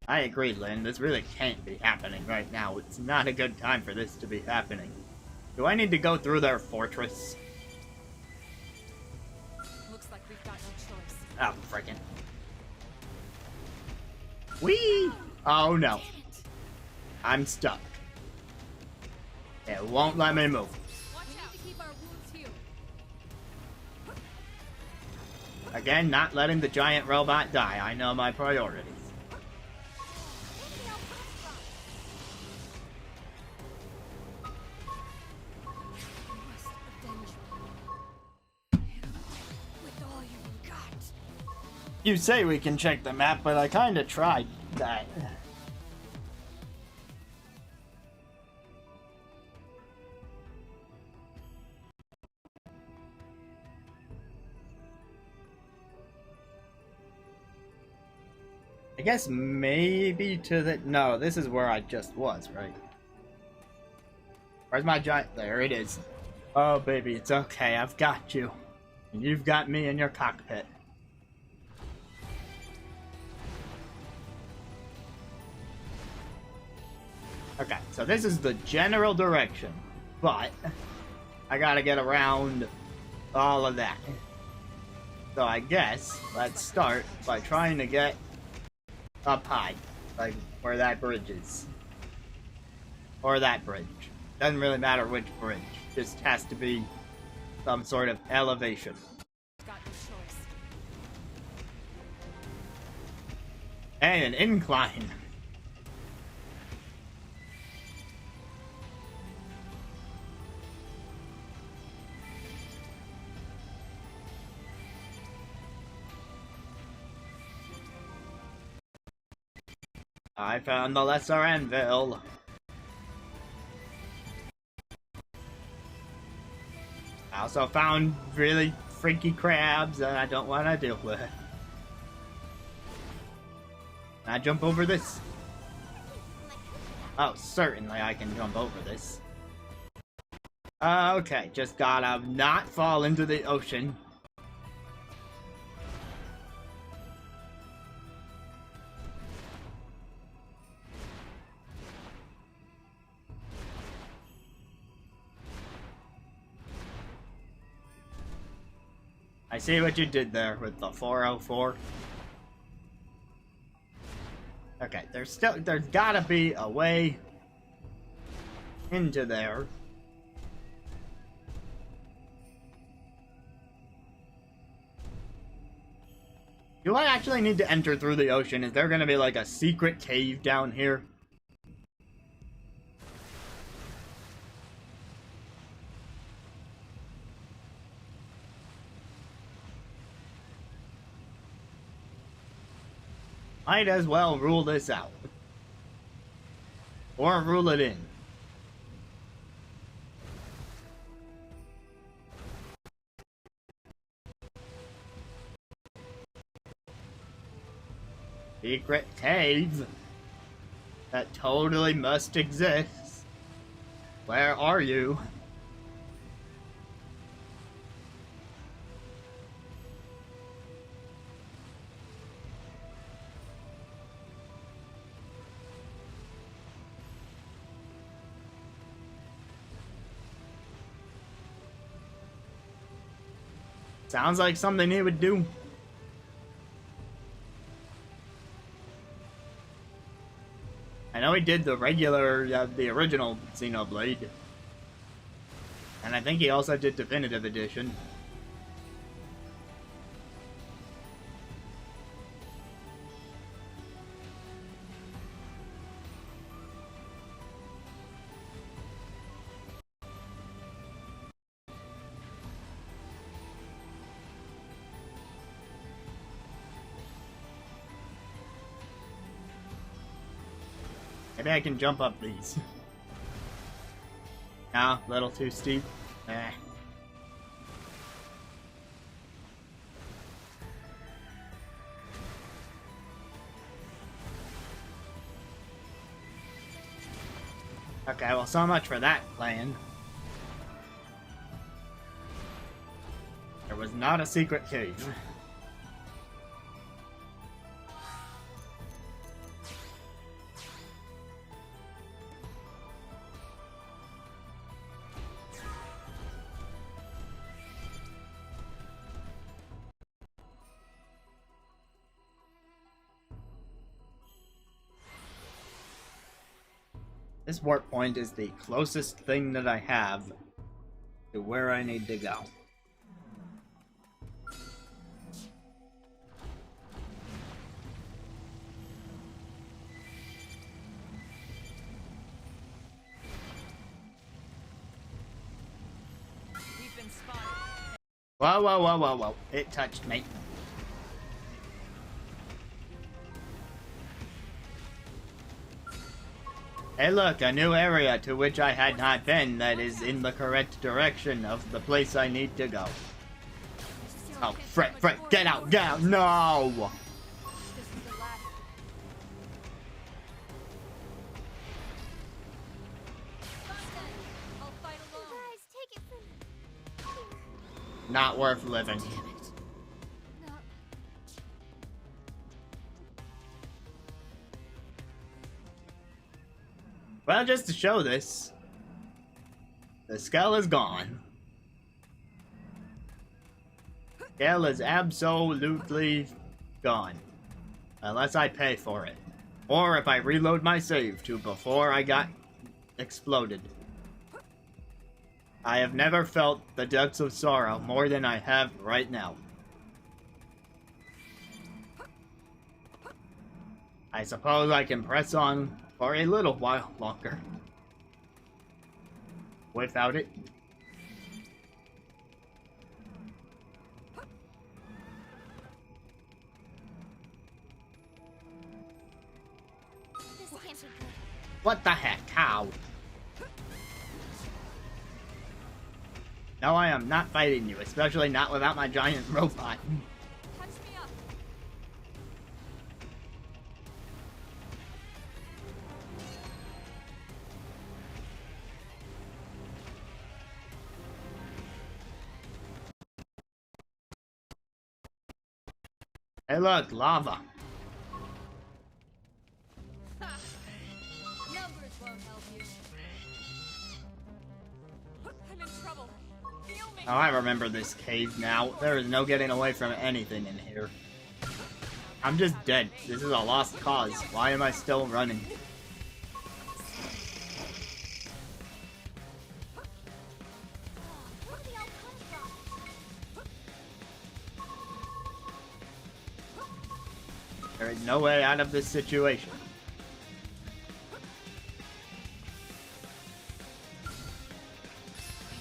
I agree, Lynn. This really can't be happening right now. It's not a good time for this to be happening. Do I need to go through their fortress? Looks like we've got no choice. Oh, frickin'. Whee! Oh no. I'm stuck. It won't let me move. Watch out to keep our wounds healed. Again, not letting the giant robot die. I know my priorities. With all you've got. You say we can check the map, but I kinda tried that. I guess maybe to the... No, this is where I just was, right? Where's my giant... There it is. Oh, baby, it's okay. I've got you. And you've got me in your cockpit. Okay, so this is the general direction. But I gotta get around all of that. So I guess let's start by trying to get up high, like where that bridge is. Or that bridge. Doesn't really matter which bridge. Just has to be some sort of elevation. Got no choice. And an incline. I found the lesser anvil. I also found really freaky crabs that I don't want to deal with. Can I jump over this? Oh, certainly I can jump over this. Okay, just gotta not fall into the ocean. I see what you did there with the 404. Okay, there's gotta be a way into there. Do I actually need to enter through the ocean? Is there gonna be like a secret cave down here? Might as well rule this out. Or rule it in. Secret cave that totally must exist. Where are you? Sounds like something he would do. I know he did the regular, the original Xenoblade. And I think he also did Definitive Edition. Maybe I can jump up these. No, a little too steep. Eh. Okay, well, so much for that plan. There was not a secret cave. This warp point is the closest thing that I have to where I need to go. We've been spotted. Whoa, whoa, whoa, whoa, whoa. It touched me. Hey look, a new area to which I had not been that is in the correct direction of the place I need to go. Oh, frick, get out, no! This is the ladder. I'll fight alone. Guys, take it from here. Not worth living. No. Well, just to show this, the skull is gone. Skull is absolutely gone. Unless I pay for it. Or if I reload my save to before I got exploded. I have never felt the depths of sorrow more than I have right now. I suppose I can press on for a little while longer. Without it. This can't be good. What the heck? How? No, I am not fighting you, especially not without my giant robot. Touch me up. Hey look, lava. Numbers won't help you. I'm in trouble. Feel me. Oh, I remember this cave now. There is no getting away from anything in here. I'm just dead. This is a lost cause. Why am I still running? Where did they all come from? There is no way out of this situation. I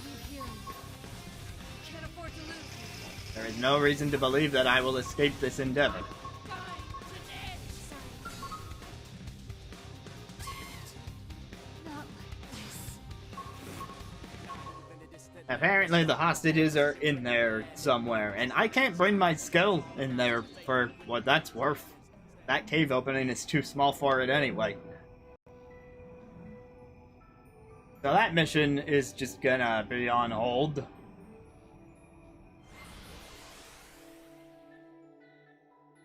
need healing. Can't afford to lose you. There is no reason to believe that I will escape this endeavor. Not like this. Apparently the hostages are in there somewhere, and I can't bring my skill in there for what that's worth. That cave opening is too small for it anyway. So that mission is just gonna be on hold.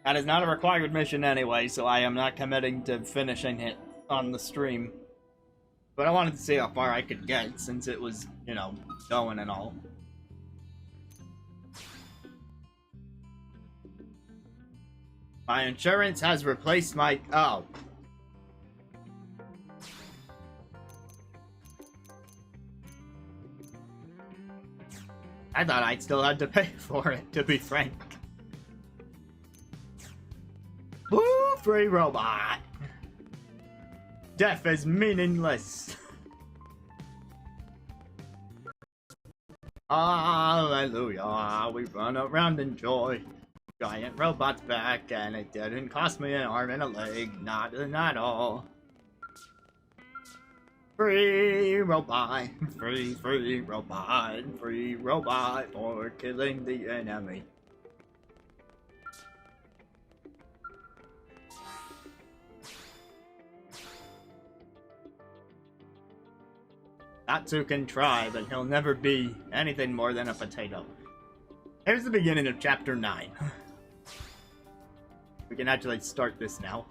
That is not a required mission anyway, so I am not committing to finishing it on the stream. But I wanted to see how far I could get, since it was, you know, going and all. My insurance has replaced my... Oh. I thought I still had to pay for it, to be frank. Woo! Free robot! Death is meaningless. Hallelujah, we run around in joy. Giant robot's back, and it didn't cost me an arm and a leg, not at all. Free robot, free robot, free robot for killing the enemy. Natsu can try, but he'll never be anything more than a potato. Here's the beginning of chapter 9. We can actually start this now.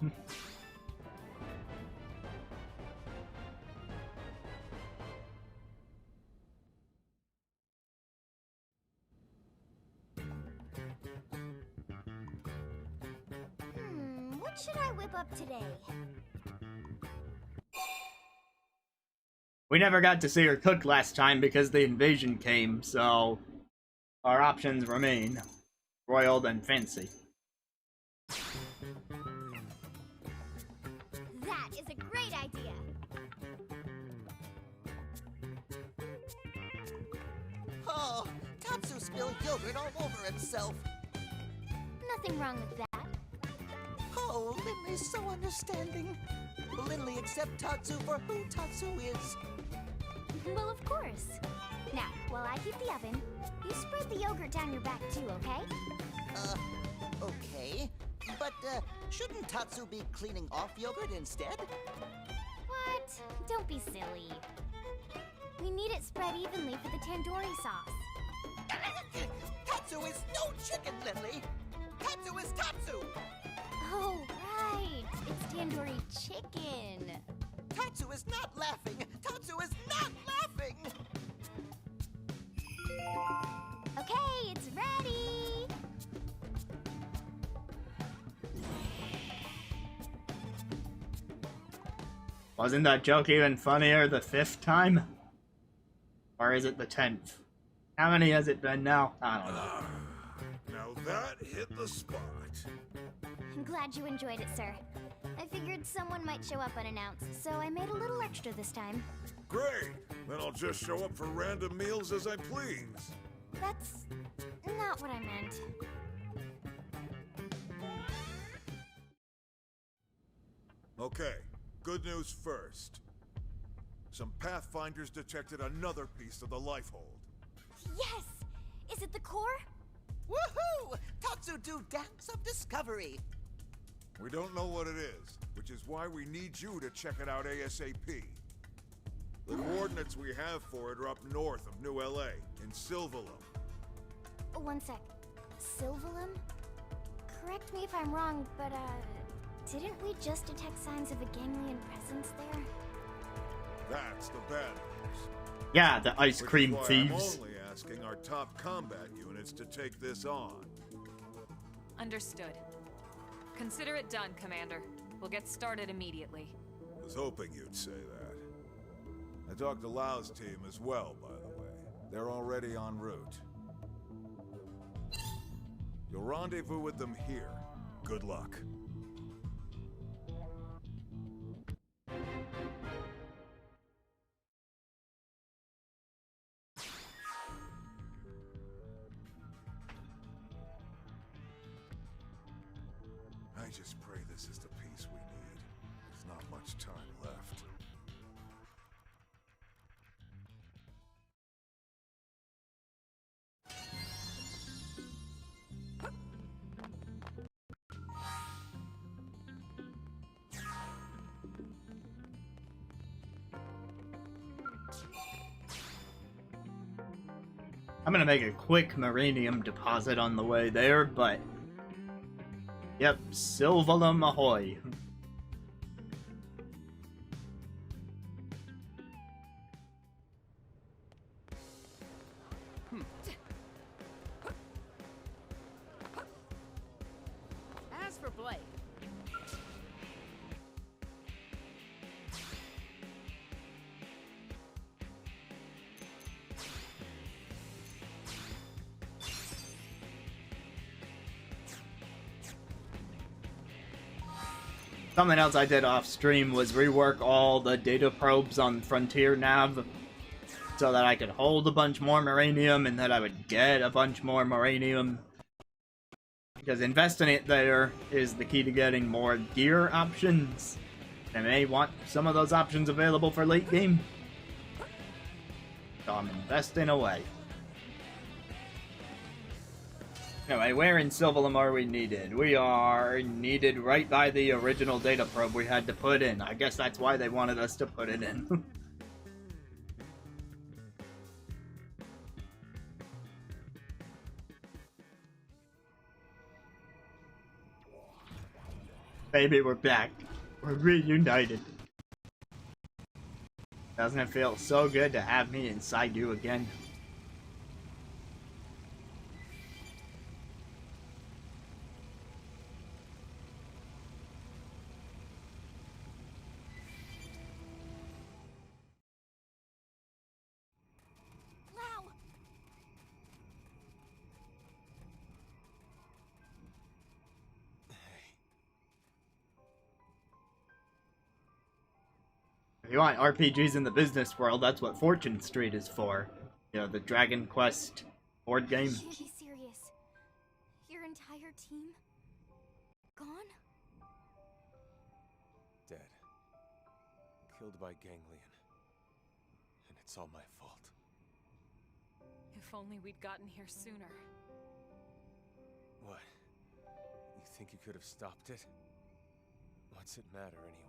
What should I whip up today? We never got to see her cook last time because the invasion came, so our options remain royal and fancy. That is a great idea. Oh, Tatsu spilled yogurt all over himself. Nothing wrong with that. Oh, Linley's so understanding. Will Linley accept Tatsu for who Tatsu is? Well, of course. Now, while I heat the oven, you spread the yogurt down your back too, okay? Okay. But, shouldn't Tatsu be cleaning off yogurt instead? What? Don't be silly. We need it spread evenly for the tandoori sauce. Tatsu is no chicken, Linley! Tatsu is Tatsu! Oh, right. It's tandoori chicken. Tatsu is not laughing! Tatsu is not laughing! Okay, it's ready. Wasn't that joke even funnier the 5th time? Or is it the 10th? How many has it been now? I don't know. Now that hit the spot. I'm glad you enjoyed it, sir. I figured someone might show up unannounced, so I made a little extra this time. Great! Then I'll just show up for random meals as I please. That's not what I meant. Okay, good news first. Some Pathfinders detected another piece of the Lifehold. Yes! Is it the core? Woohoo! Tatsu do dance of discovery! We don't know what it is, which is why we need you to check it out ASAP. The coordinates we have for it are up north of New LA, in Silvalum. One sec. Silvalum? Correct me if I'm wrong, but, didn't we just detect signs of a ganglion presence there? That's the bad news. Yeah, the ice cream Which is why thieves. I'm only asking our top combat units to take this on. Understood. Consider it done, Commander. We'll get started immediately. Was hoping you'd say that. I talked to Lau's team as well, by the way. They're already en route. You'll rendezvous with them here. Good luck. I just pray this is the peace we need. There's not much time left. I'm gonna make a quick marinium deposit on the way there, but... Yep, Silvalum ahoy. As for Blake, Something else I did off stream was rework all the data probes on Frontier Nav so that I could hold a bunch more Moranium and that I would get a bunch more Moranium. Because investing it there is the key to getting more gear options. I may want some of those options available for late game. So I'm investing away. Anyway, where in Sylvalum are we needed? We are needed right by the original data probe we had to put in. I guess that's why they wanted us to put it in. Baby, we're back. We're reunited. Doesn't it feel so good to have me inside you again? If you want RPGs in the business world, that's what Fortune Street is for. You know, the Dragon Quest board game. You can't be serious. Your entire team? Gone? Dead. Killed by Ganglion. And it's all my fault. If only we'd gotten here sooner. What? You think you could have stopped it? What's it matter anyway?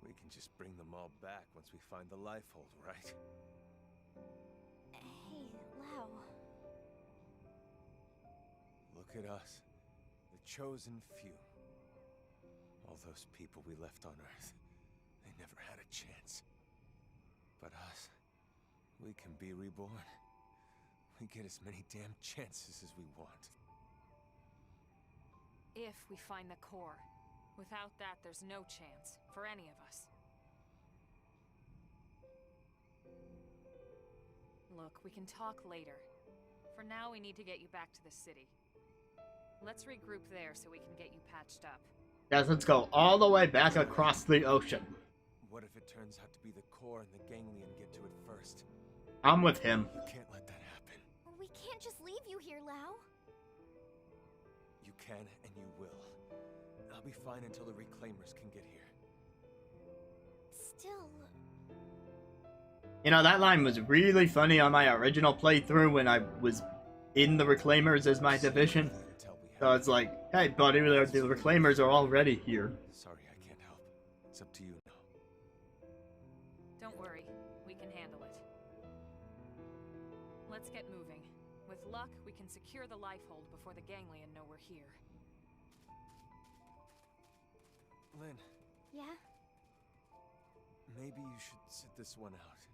We can just bring them all back once we find the life hold, right? Hey, Lau. Look at us. The chosen few. All those people we left on Earth. They never had a chance. But us, we can be reborn. We get as many damn chances as we want. If we find the core. Without that, there's no chance, for any of us. Look, we can talk later. For now, we need to get you back to the city. Let's regroup there so we can get you patched up. Yes, let's go all the way back across the ocean. What if it turns out to be the core and the Ganglion get to it first? I'm with him. You can't let that happen. We can't just leave you here, Lau. You can and you will. I'll be fine until the Reclaimers can get here. Still... You know, that line was really funny on my original playthrough when I was in the Reclaimers as my division. So it's like, hey buddy, the Reclaimers are already here. Sorry, I can't help. It's up to you now. Don't worry, we can handle it. Let's get moving. With luck, we can secure the life hold before the Ganglion know we're here. Lynn. Yeah? Maybe you should sit this one out.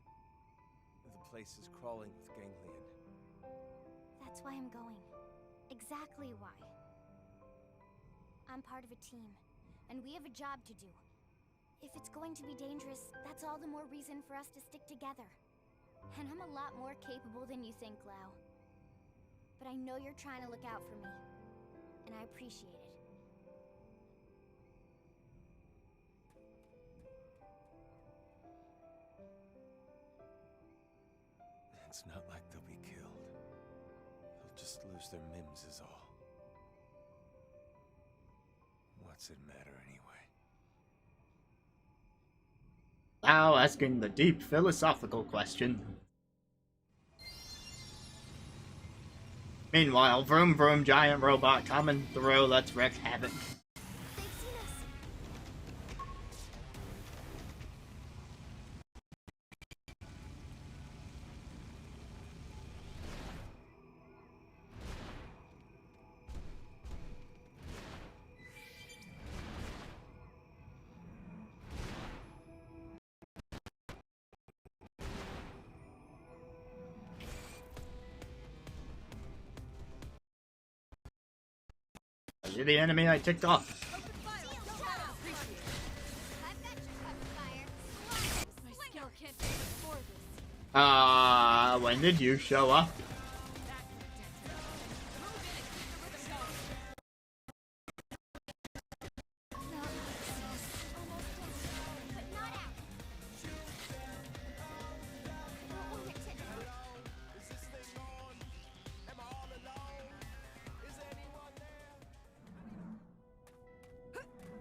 The place is crawling with Ganglion. That's why I'm going. Exactly why. I'm part of a team, and we have a job to do. If it's going to be dangerous, that's all the more reason for us to stick together. And I'm a lot more capable than you think, Lau. But I know you're trying to look out for me, and I appreciate it. It's not like they'll be killed. They'll just lose their mims is all. What's it matter anyway? Now asking the deep philosophical question. Meanwhile, vroom vroom giant robot coming through, let's wreak havoc. They've seen us. You're the enemy I ticked off. When did you show up?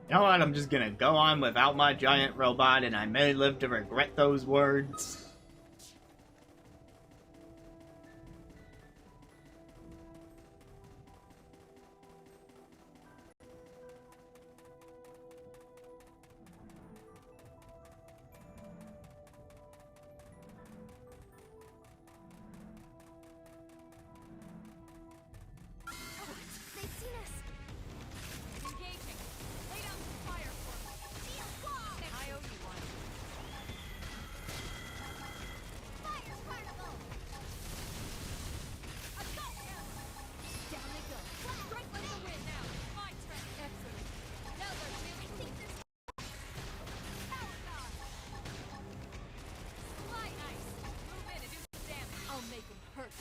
You know what? I'm just gonna go on without my giant robot, and I may live to regret those words. They've seen us. Engaging. Lay down some fire for me. I owe you one. Fire carnival! I got him! Down they go. Strike like the wind now. My turn. Excellent. Now they're really think this. Power god. Light ice. Move in and do some damage. I'll make them hurt.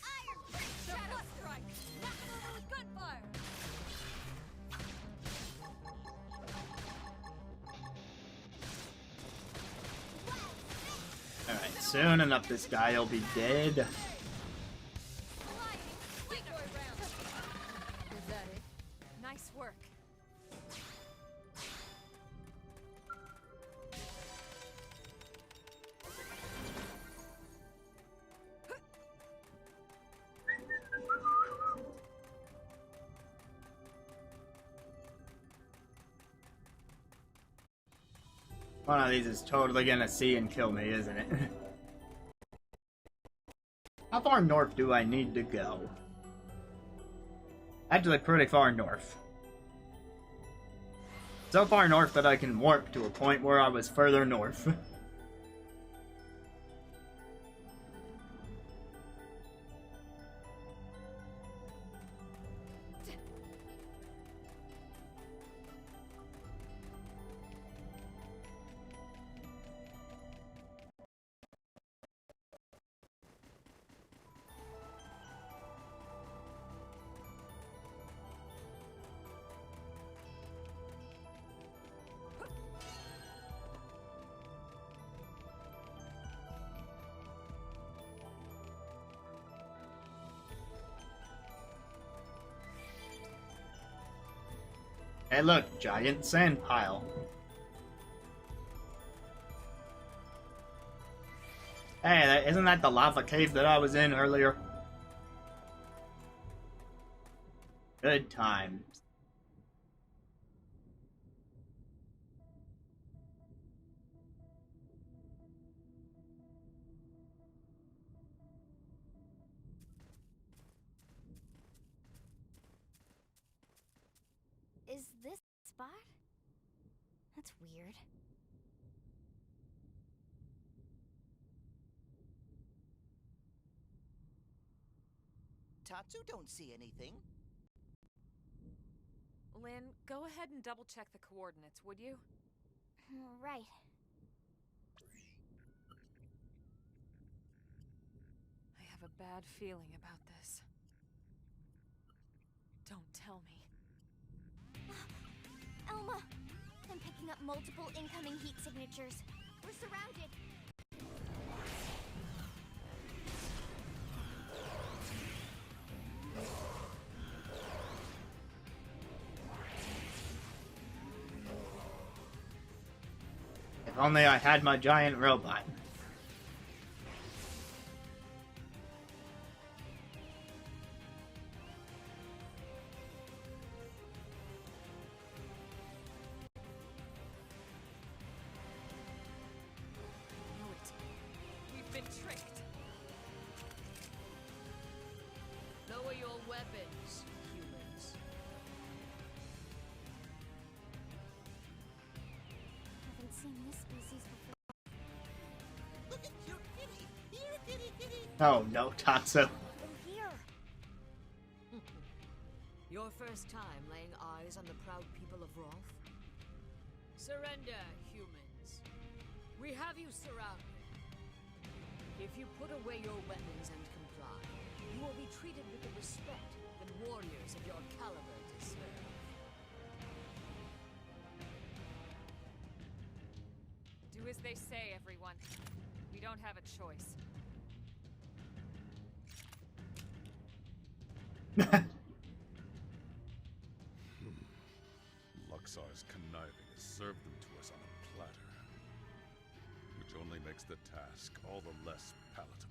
Iron Fist! Shadow strike. Knock it over with gunfire. Alright, soon enough this guy will be dead. Lightning. Decoy round. Is that it? Nice work. One of these is totally gonna see and kill me, isn't it? How far north do I need to go? Actually, pretty far north. So far north that I can warp to a point where I was further north. Hey look, giant sand pile. Hey, isn't that the lava cave that I was in earlier? Good times. Is this spot? That's weird. Tatsu don't see anything. Lynn, go ahead and double-check the coordinates, would you? Right. I have a bad feeling about this. Don't tell me. Elma! I'm picking up multiple incoming heat signatures. We're surrounded. If only I had my giant robot. Knew it. We've been tricked. Lower your weapons, humans. Haven't seen this species before. Look at cute kitty. Here, kitty, kitty. Oh no, Tatsu. From here. Your first time laying eyes on the proud people of Rolf? Surrender, humans. We have you surrounded. If you put away your weapons and comply, you will be treated with the respect that warriors of your caliber deserve. Do as they say, everyone. We don't have a choice. serve them to us on a platter, which only makes the task all the less palatable.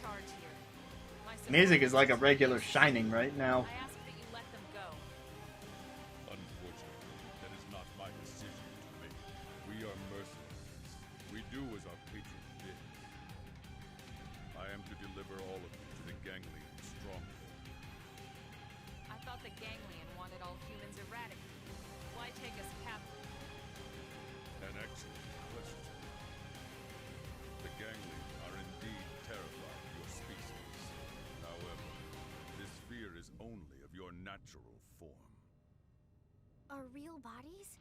Charge here. Music is like a regular Shining right now. I ask that you let them go. Unfortunately, that is not my decision to make. We are mercenaries. We do as our patron bids. I am to deliver all of you to the Ganglion stronghold. I thought the Ganglion wanted all humans eradicated. Why take us captive? An excellent question. The Ganglion are indeed terrified of your species. However, this fear is only of your natural form. Our real bodies?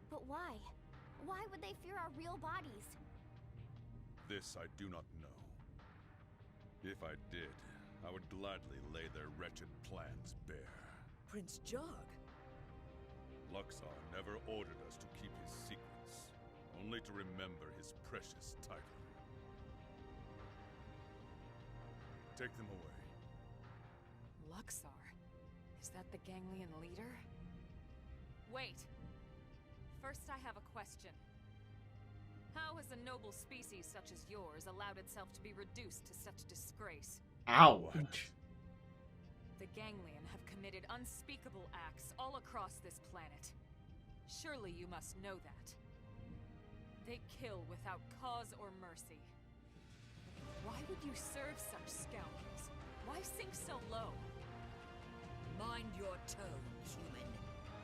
But why? Why would they fear our real bodies? This I do not know. If I did, I would gladly lay their wretched plans bare. Prince Jog? Luxar never ordered us to keep his secrets, only to remember his precious title. Take them away. Luxar? Is that the Ganglion leader? Wait. First I have a question. How has a noble species such as yours allowed itself to be reduced to such disgrace? Ouch. The Ganglion have committed unspeakable acts all across this planet. Surely you must know that. They kill without cause or mercy. Why would you serve such scoundrels? Why sink so low? Mind your tone, human.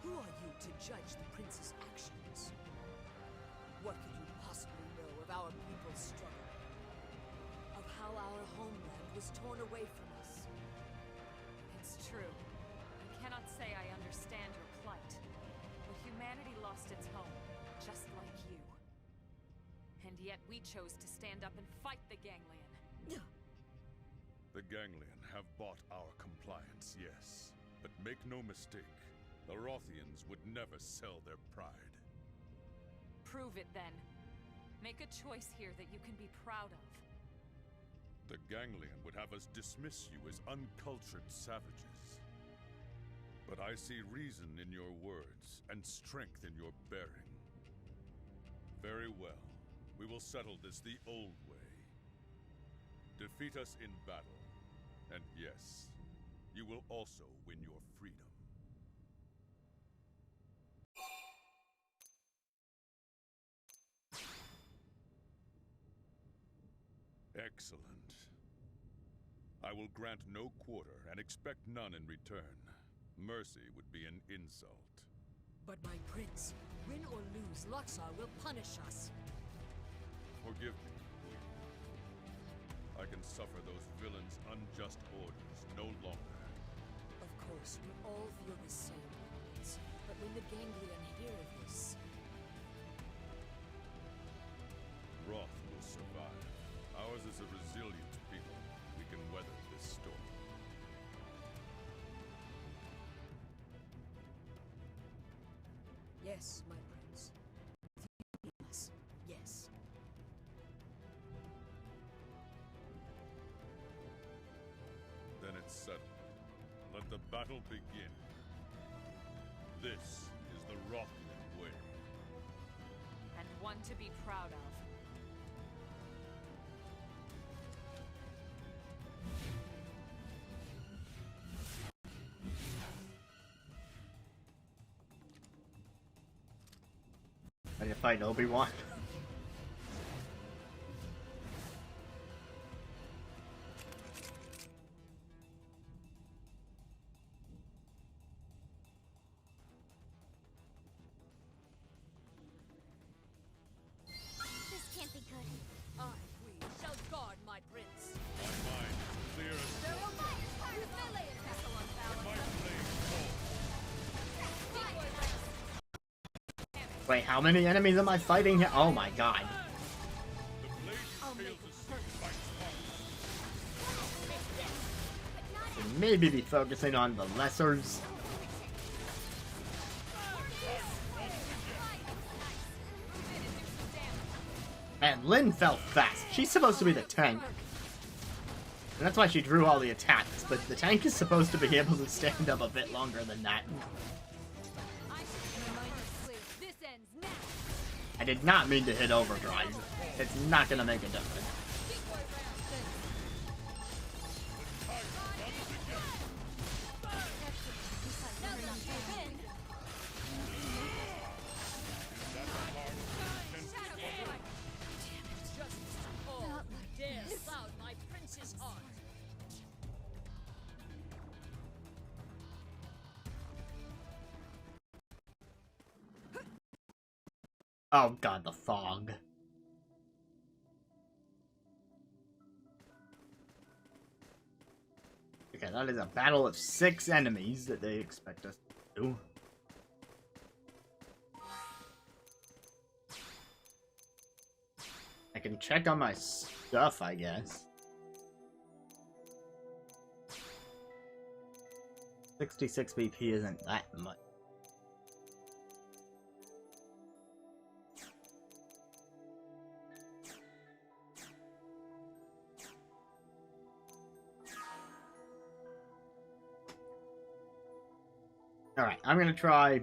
Who are you to judge the prince's actions? What could you possibly know of our people's struggle? Of how our homeland was torn away from us? It's true. I cannot say I understand your plight. But humanity lost its home, just like you. And yet we chose to stand up and fight the Ganglion. The Ganglion have bought our compliance, yes. But make no mistake, the Rothians would never sell their pride. Prove it then. Make a choice here that you can be proud of. The Ganglion would have us dismiss you as uncultured savages. But I see reason in your words and strength in your bearing. Very well. We will settle this the old way. Defeat us in battle. And yes, you will also win your freedom. Excellent. I will grant no quarter and expect none in return. Mercy would be an insult. But my prince, win or lose, Luxar will punish us. Forgive me. I can suffer those villains' unjust orders no longer. Of course, we all feel the same, Prince. But when the Ganglion hear of this... Roth will survive. Ours is a resilient people. We can weather this storm. Yes, my prince. Yes. Yes. Then it's settled. Let the battle begin. This is the Rothian way. And one to be proud of. Are you fighting Obi-Wan? This can't be good. I, we, shall guard my prince. My mind is clear as There are fires! Melee attack on my balance. flame falls. Wait, how many enemies am I fighting here? Oh my god. The blade I'll make fails him to Should maybe be focusing on the lessers. And Lynn fell fast. She's supposed to be the tank. And that's why she drew all the attacks, but the tank is supposed to be able to stand up a bit longer than that. I did not mean to hit overdrive. It's not gonna make a difference. Oh god, the fog. Okay, that is a battle of 6 enemies that they expect us to do. I can check on my stuff, I guess. 66 BP isn't that much. Alright, I'm gonna try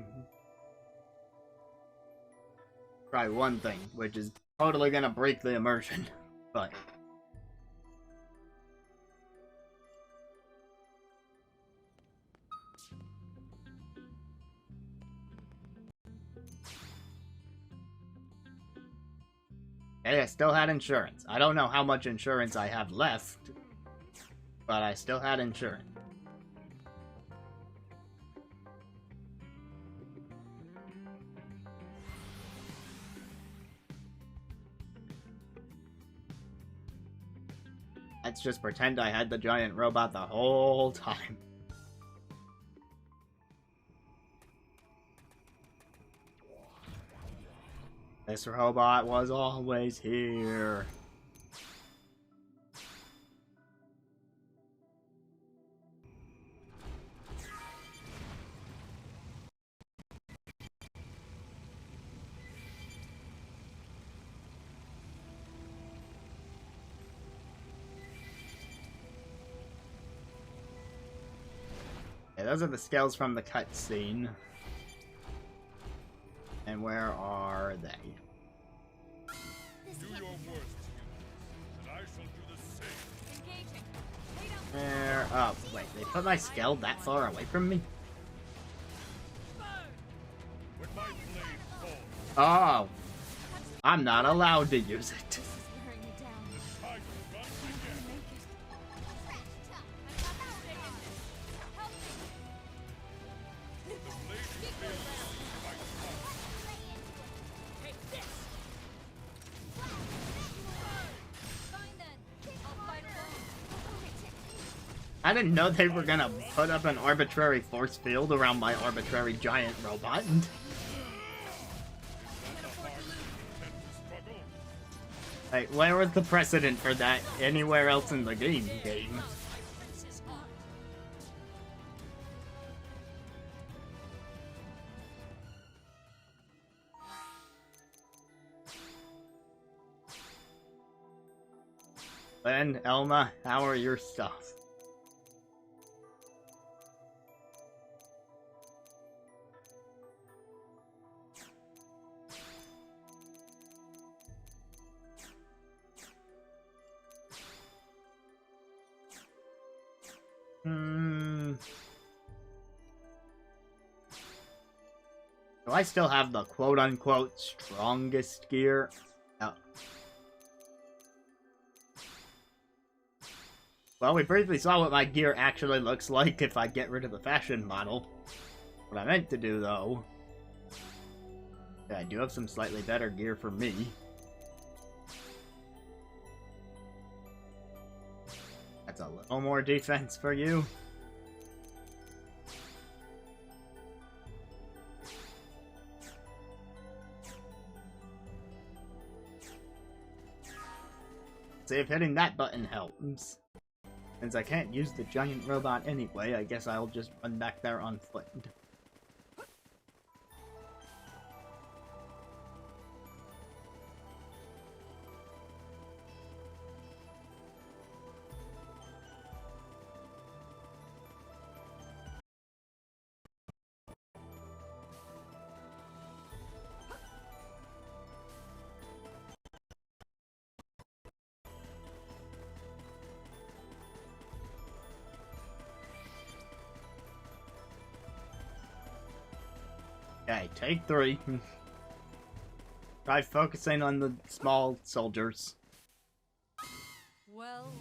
one thing, which is totally gonna break the immersion, but... Hey, I still had insurance. I don't know how much insurance I have left, but I still had insurance. Let's just pretend I had the giant robot the whole time. This robot was always here. Okay, those are the scales from the cutscene. And where are they? Do your worst, and I shall do the same. Engaging. There. Oh, wait, they put my scale that far away from me? When my blade falls, Oh. I'm not allowed to use it. This is wearing me down. I can run again. Make it. Help me. The blade fails by Take this. Fine then. I'll fight alone. I didn't know they were gonna put up an arbitrary force field around my arbitrary giant robot. Like, where was the precedent for that anywhere else in the game? Len, Elma, how are your stuff? Do I still have the quote-unquote strongest gear? Oh. Well, we briefly saw what my gear actually looks like if I get rid of the fashion model. What I meant to do, though... Yeah, I do have some slightly better gear for me. That's a little more defense for you. see if hitting that button helps. Since I can't use the giant robot anyway, I guess I'll just run back there on foot. Okay, take 3. Try focusing on the small soldiers. Well,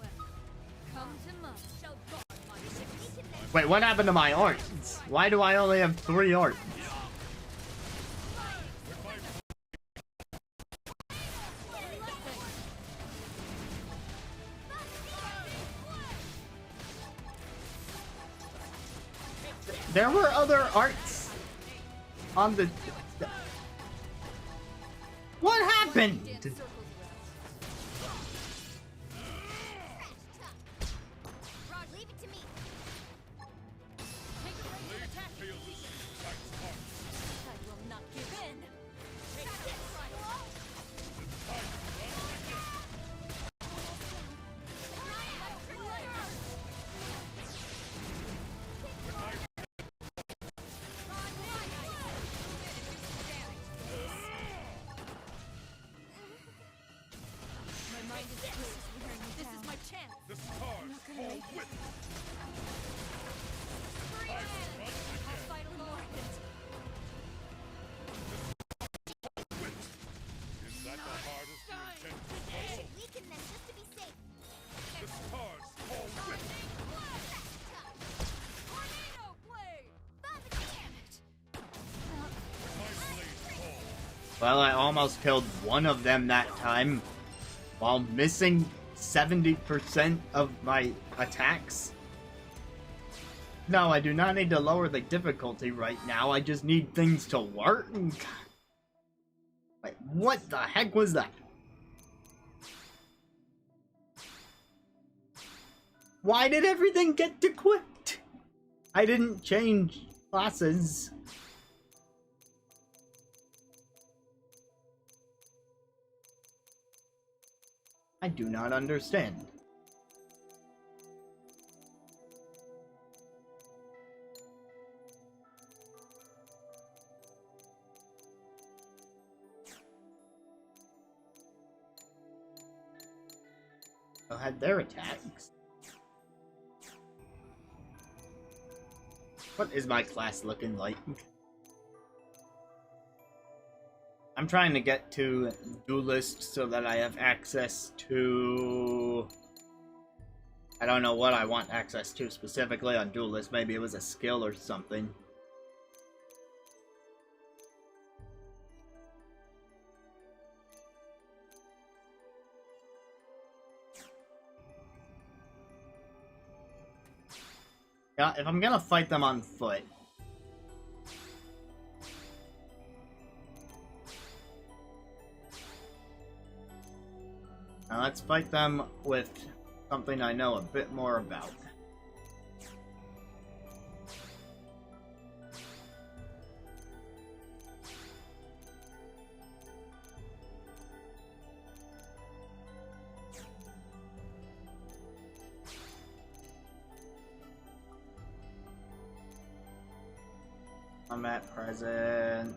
come to mama. Shall guard my city. Wait, what happened to my arts? Why do I only have 3 arts? There were other arts on the... What happened? Leave it to me. Take a break and attack. I will not give in. Take this right. My mind is closed. This is my chance. The stars fall with it. I'll fight alone. Is that the hardest you intend to fall? Weaken them just to be safe. The stars fall with it. Tornado blade. Damn it. My blade falls. Well, I almost killed one of them that time, while missing 70% of my attacks. No, I do not need to lower the difficulty right now, I just need things to work. Wait, what the heck was that? Why did everything get equipped? I didn't change classes. I do not understand. They'll have their attacks. What is my class looking like? I'm trying to get to Duelist so that I have access to... I don't know what I want access to specifically on Duelist. Maybe it was a skill or something. Yeah, if I'm gonna fight them on foot, now let's fight them with something I know a bit more about. I'm at present.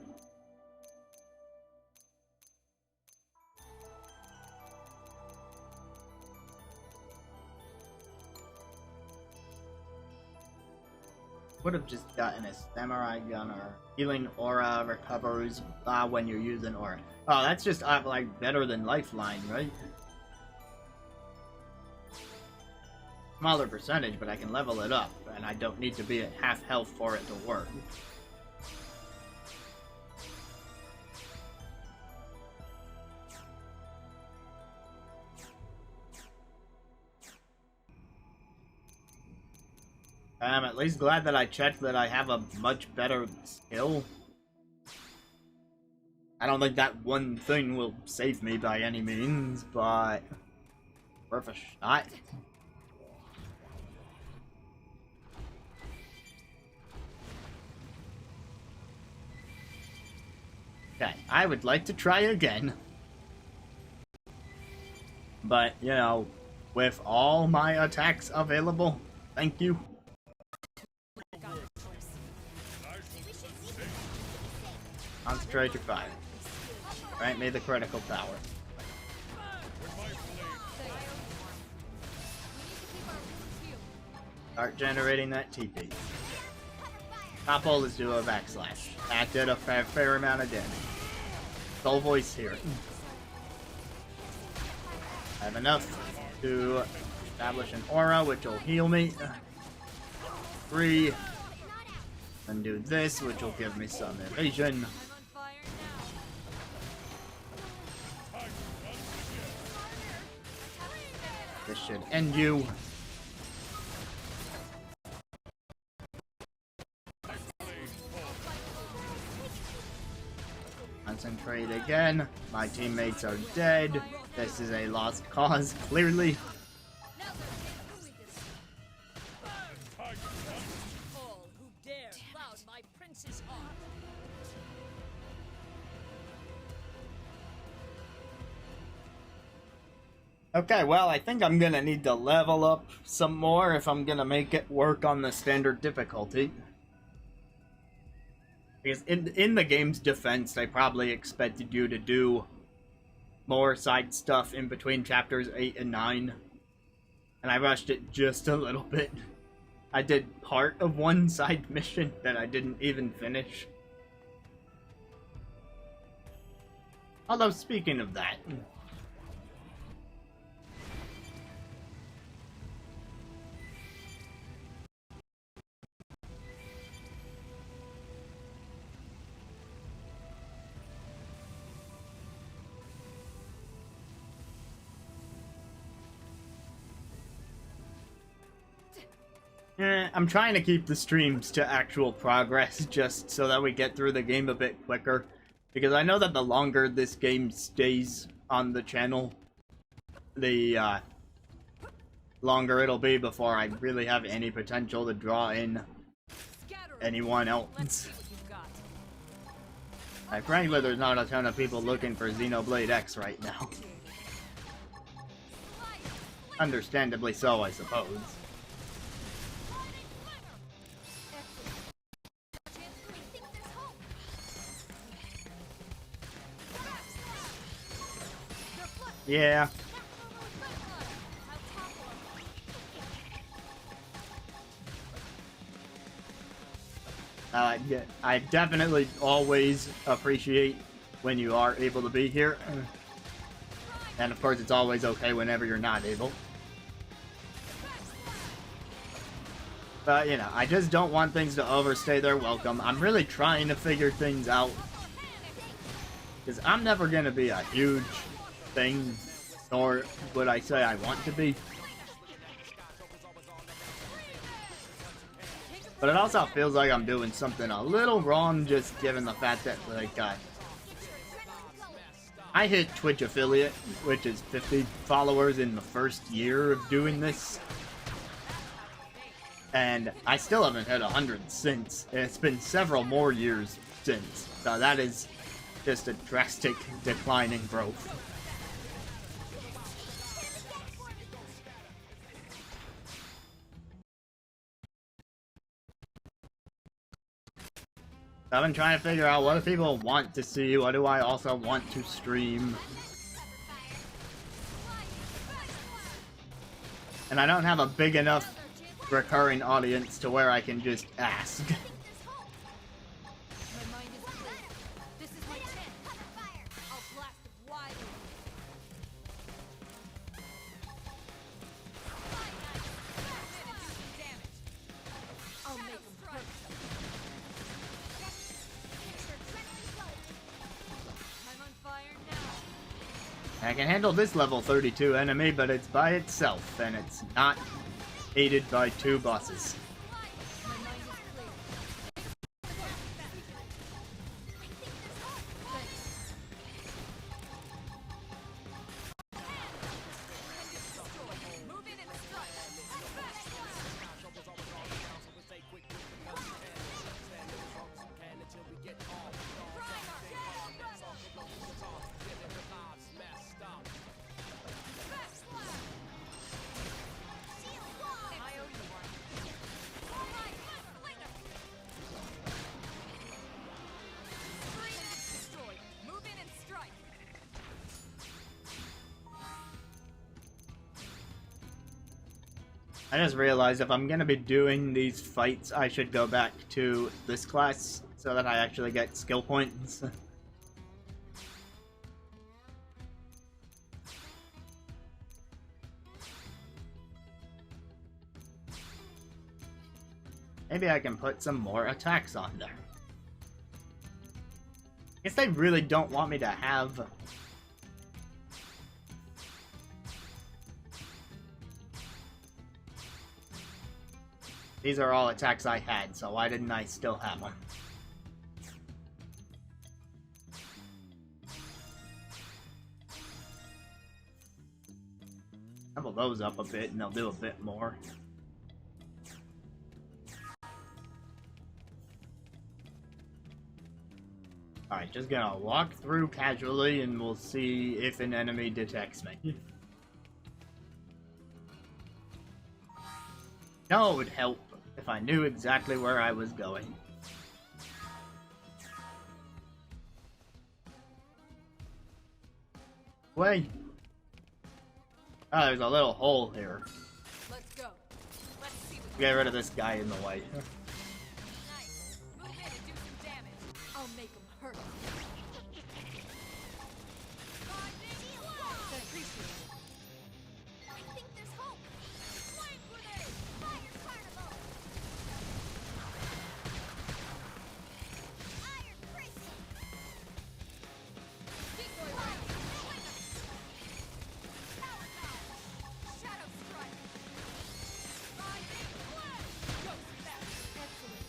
Would have just gotten a samurai gun or healing aura recovers when you're using aura. Oh, that's just like better than lifeline, right? Smaller percentage, but I can level it up, and I don't need to be at half health for it to work. I'm at least glad that I checked that I have a much better skill. I don't think that one thing will save me by any means, but Worth a shot. Okay, I would like to try again. But, you know, with all my attacks available, thank you. Concentrate your fire. Grant me the critical power. Start generating that TP. Top hole is do a backslash. That did a fair amount of damage. Soul voice here. I have enough to establish an aura, which will heal me. 3. And do this, which will give me some evasion. This should end you. Concentrate again. My teammates are dead. This is a lost cause, clearly. All who dare cloud my prince's heart. Okay, well, I think I'm gonna need to level up some more if I'm gonna make it work on the standard difficulty. Because in the game's defense, they probably expected you to do more side stuff in between chapters 8 and 9. And I rushed it just a little bit. I did part of one side mission that I didn't even finish. Although, speaking of that... I'm trying to keep the streams to actual progress just so that we get through the game a bit quicker. Because I know that the longer this game stays on the channel, the longer it'll be before I really have any potential to draw in anyone else. Frankly, there's not a ton of people looking for Xenoblade X right now. Understandably so, I suppose. Yeah. Yeah, I definitely always appreciate when you are able to be here. And of course, it's always okay whenever you're not able. But, you know, I just don't want things to overstay their welcome. I'm really trying to figure things out. Because I'm never going to be a huge thing, nor would I say I want to be. But it also feels like I'm doing something a little wrong, just given the fact that, like, I hit Twitch affiliate, which is 50 followers in the first year of doing this. And I still haven't hit 100 since. It's been several more years since. So that is just a drastic decline in growth. I've been trying to figure out what do people want to see, what do I also want to stream. And I don't have a big enough recurring audience to where I can just ask. I can handle this level 32 enemy, but it's by itself, and it's not aided by 2 bosses. I just realized if I'm gonna be doing these fights, I should go back to this class so that I actually get skill points. Maybe I can put some more attacks on there. Guess they really don't want me to have... These are all attacks I had, so why didn't I still have them? Level those up a bit and they'll do a bit more. Alright, just gonna walk through casually and we'll see if an enemy detects me. No, it would help if I knew exactly where I was going. Wait. Oh, there's a little hole here. Let's go. Let's see what Get rid of this guy in the way. Nice. Move in and do some damage. I'll make him hurt. I appreciate it. I think there's hope. Flame grenade! Fire carnival! Iron prison! Decoy round. Power dodge! Shadow strike. Rising flash. Ghost back. Excellent.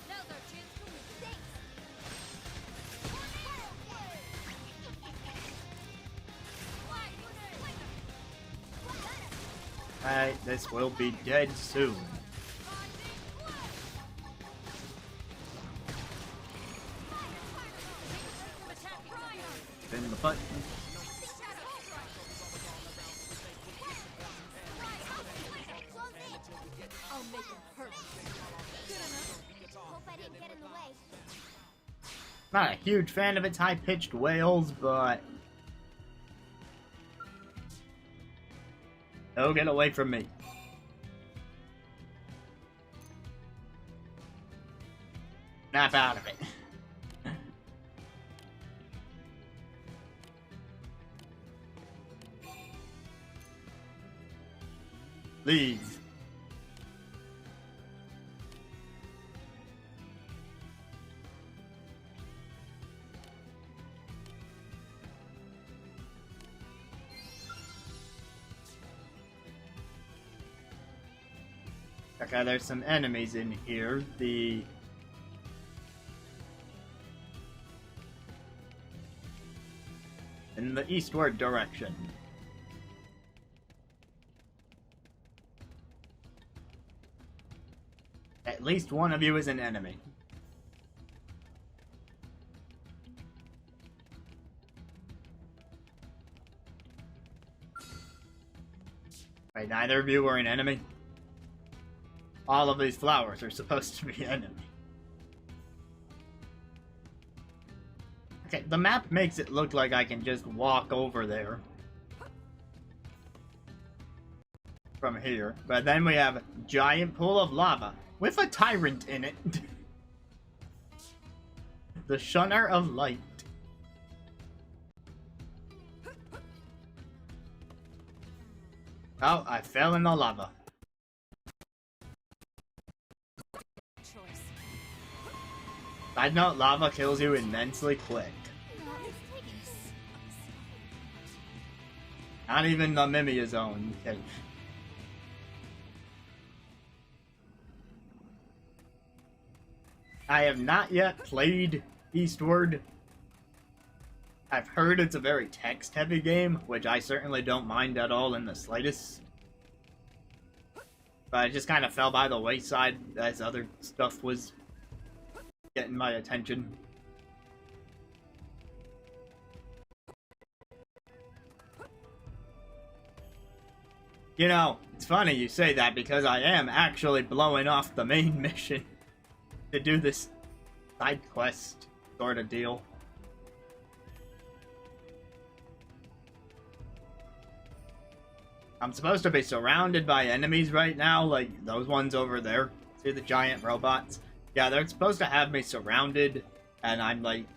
Now's our chance to win. Thanks! Tornado blade. Flag grenade. Alright, this will be dead soon. Spin the button. I'll make him hurt. Good enough. Hope I didn't get in the way. Not a huge fan of its high-pitched wails, but... Oh, get away from me. Snap out of it. Please. Okay, there's some enemies in here. In the eastward direction. At least one of you is an enemy. Right, neither of you are an enemy. All of these flowers are supposed to be enemy. Okay, the map makes it look like I can just walk over there. From here. But then we have a giant pool of lava with a tyrant in it. The Shunner of Light. Oh, I fell in the lava. Choice. Side note, lava kills you immensely quick. Not even the Mimia zone. Okay. I have not yet played Eastward. I've heard it's a very text-heavy game, which I certainly don't mind at all in the slightest. But it just kind of fell by the wayside as other stuff was getting my attention. You know, it's funny you say that because I am actually blowing off the main mission to do this side quest sort of deal. I'm supposed to be surrounded by enemies right now, like those ones over there. See the giant robots? Yeah, they're supposed to have me surrounded, and I'm like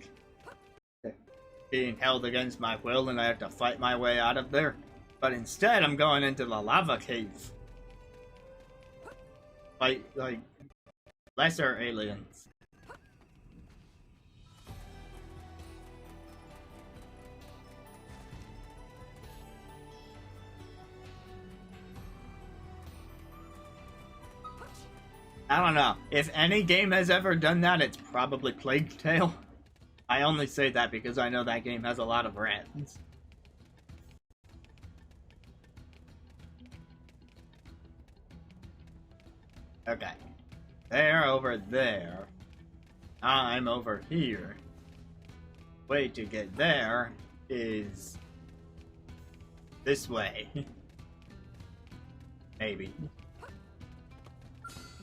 being held against my will, and I have to fight my way out of there. But instead, I'm going into the lava cave. Fight, like, lesser aliens. I don't know. If any game has ever done that, it's probably Plague Tale. I only say that because I know that game has a lot of rats. Okay. They're over there. I'm over here. Way to get there is this way. Maybe.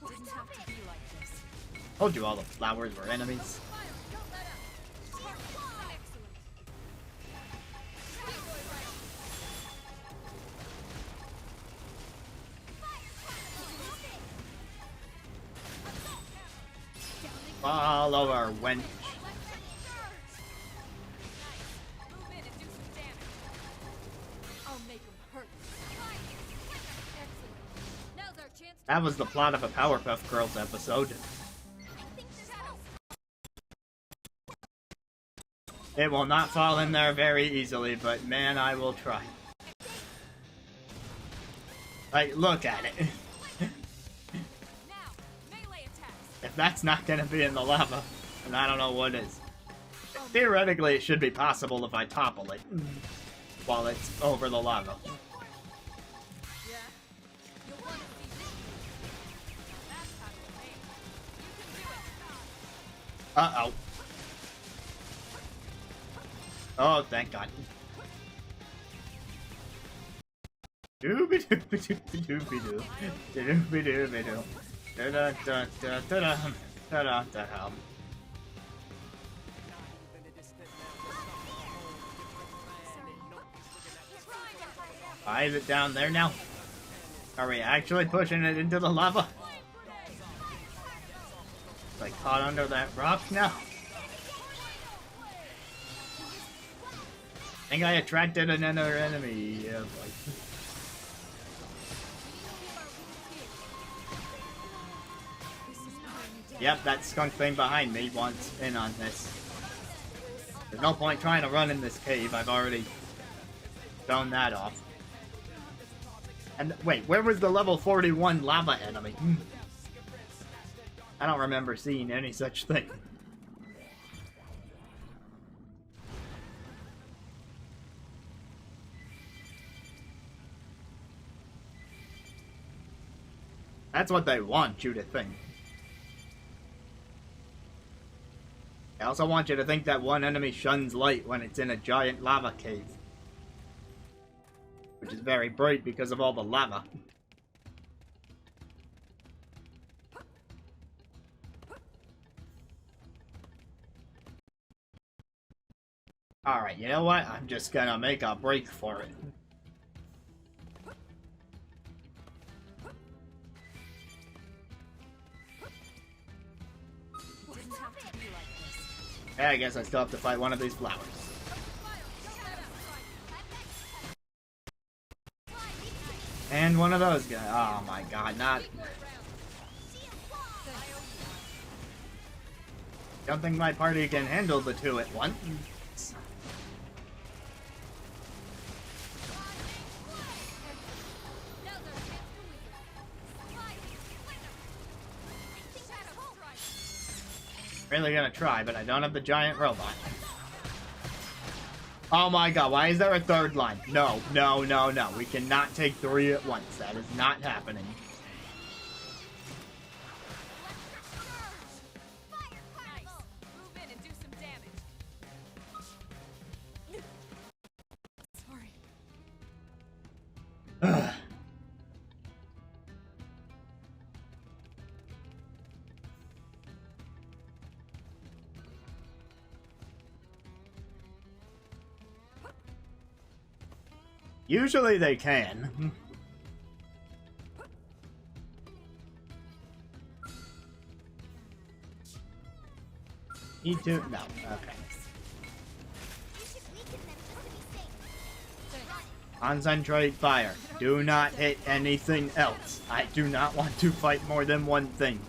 Didn't have to be like this. Told you all the flowers were enemies. Follow our wench. Move in and do some damage. I'll make them hurt. Excellent. Now's our chance. That was the plot of a Powerpuff Girls episode. It will not fall in there very easily, but man, I will try. Like, look at it. Now, melee attacks. If that's not gonna be in the lava, then I don't know what is. Theoretically, it should be possible if I topple it while it's over the lava. Yeah. You'll want to see this. That's how you aim. You can do it. Uh-oh. Oh, thank God. Doobie-doobie-doobie-doobie-doo. Doobie-doobie-doo. Da-da-da-da-da-da. Da-da-da-da. Is it down there now? Are we actually pushing it into the lava? Like caught under that rock now? I think I attracted another enemy. Yeah, like... Yep, that skunk thing behind me wants in on this. There's no point trying to run in this cave. I've already thrown that off. And wait, where was the level 41 lava enemy? I don't remember seeing any such thing. That's what they want you to think. I also want you to think that one enemy shuns light when it's in a giant lava cave. Which is very bright because of all the lava. Alright, you know what? I'm just gonna make a break for it. Yeah, I guess I still have to fight one of these flowers. And one of those guys. Oh my god, not... Don't think my party can handle the two at once. Really gonna try, but I don't have the giant robot. Oh my god, why is there a third line? No, no, no, no. We cannot take three at once. That is not happening. Move in and do some damage. Sorry. Usually they can. Need to? No. Okay. You should weaken them just to be safe. Concentrate fire. Do not hit anything else. I do not want to fight more than one thing.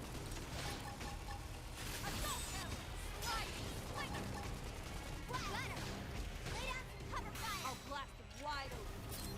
I'll blast them wide open.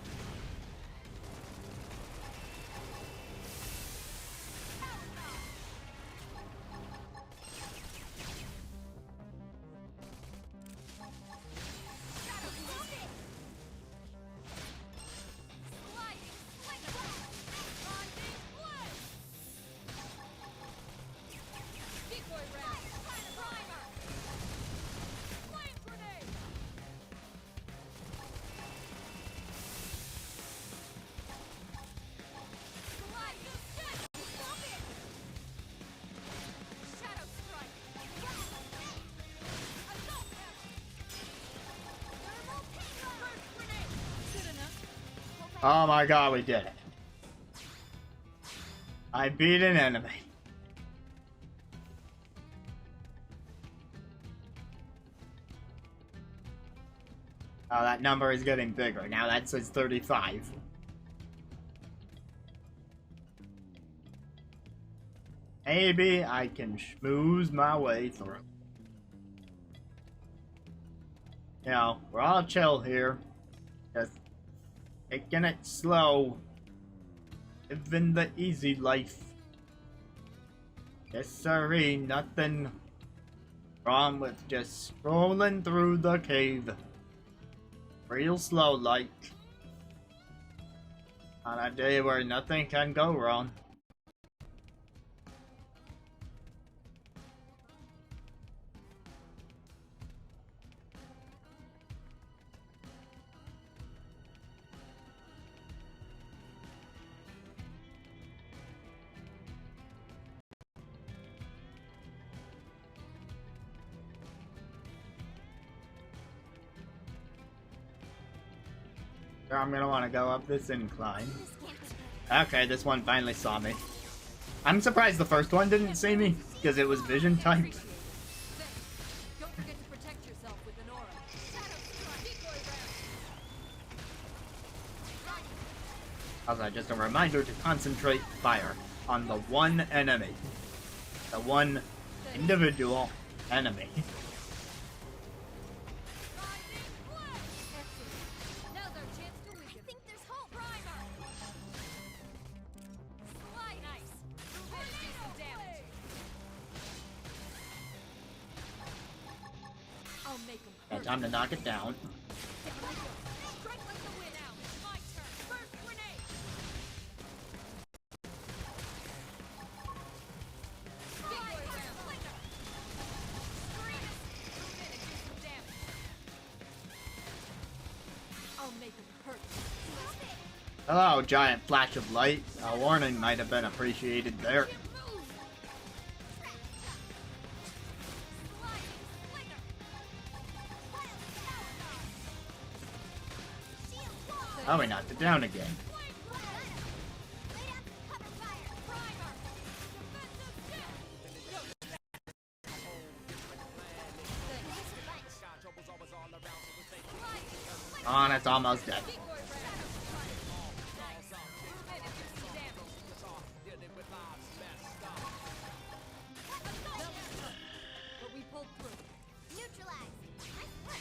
Oh my god, we did it. I beat an enemy. Oh, that number is getting bigger. Now that says 35. Maybe I can schmooze my way through. You know, we're all chill here. Just taking it slow. Living the easy life. Yes, sirree, nothing wrong with just strolling through the cave. Real slow like. On a day where nothing can go wrong. I'm gonna want to go up this incline. Okay, this one finally saw me. I'm surprised the first one didn't see me, because it was vision type. Don't forget to protect yourself with an aura. Also, just a reminder to concentrate fire on the one enemy. The one individual enemy. Now's our chance to weaken. I think there's hope. Primer. Slide nice. Move in and do some damage. I'll make them Yeah, hurt. time to knock it down. Strike like the wind out. It's my turn. First grenade. Slide round. Scream it. Move in and do some damage. I'll make them hurt. Hello, giant flash of light. A warning might have been appreciated there. Move. Oh, we knocked it down again. On, it's almost dead. But we pulled through. Neutralize. Nice work.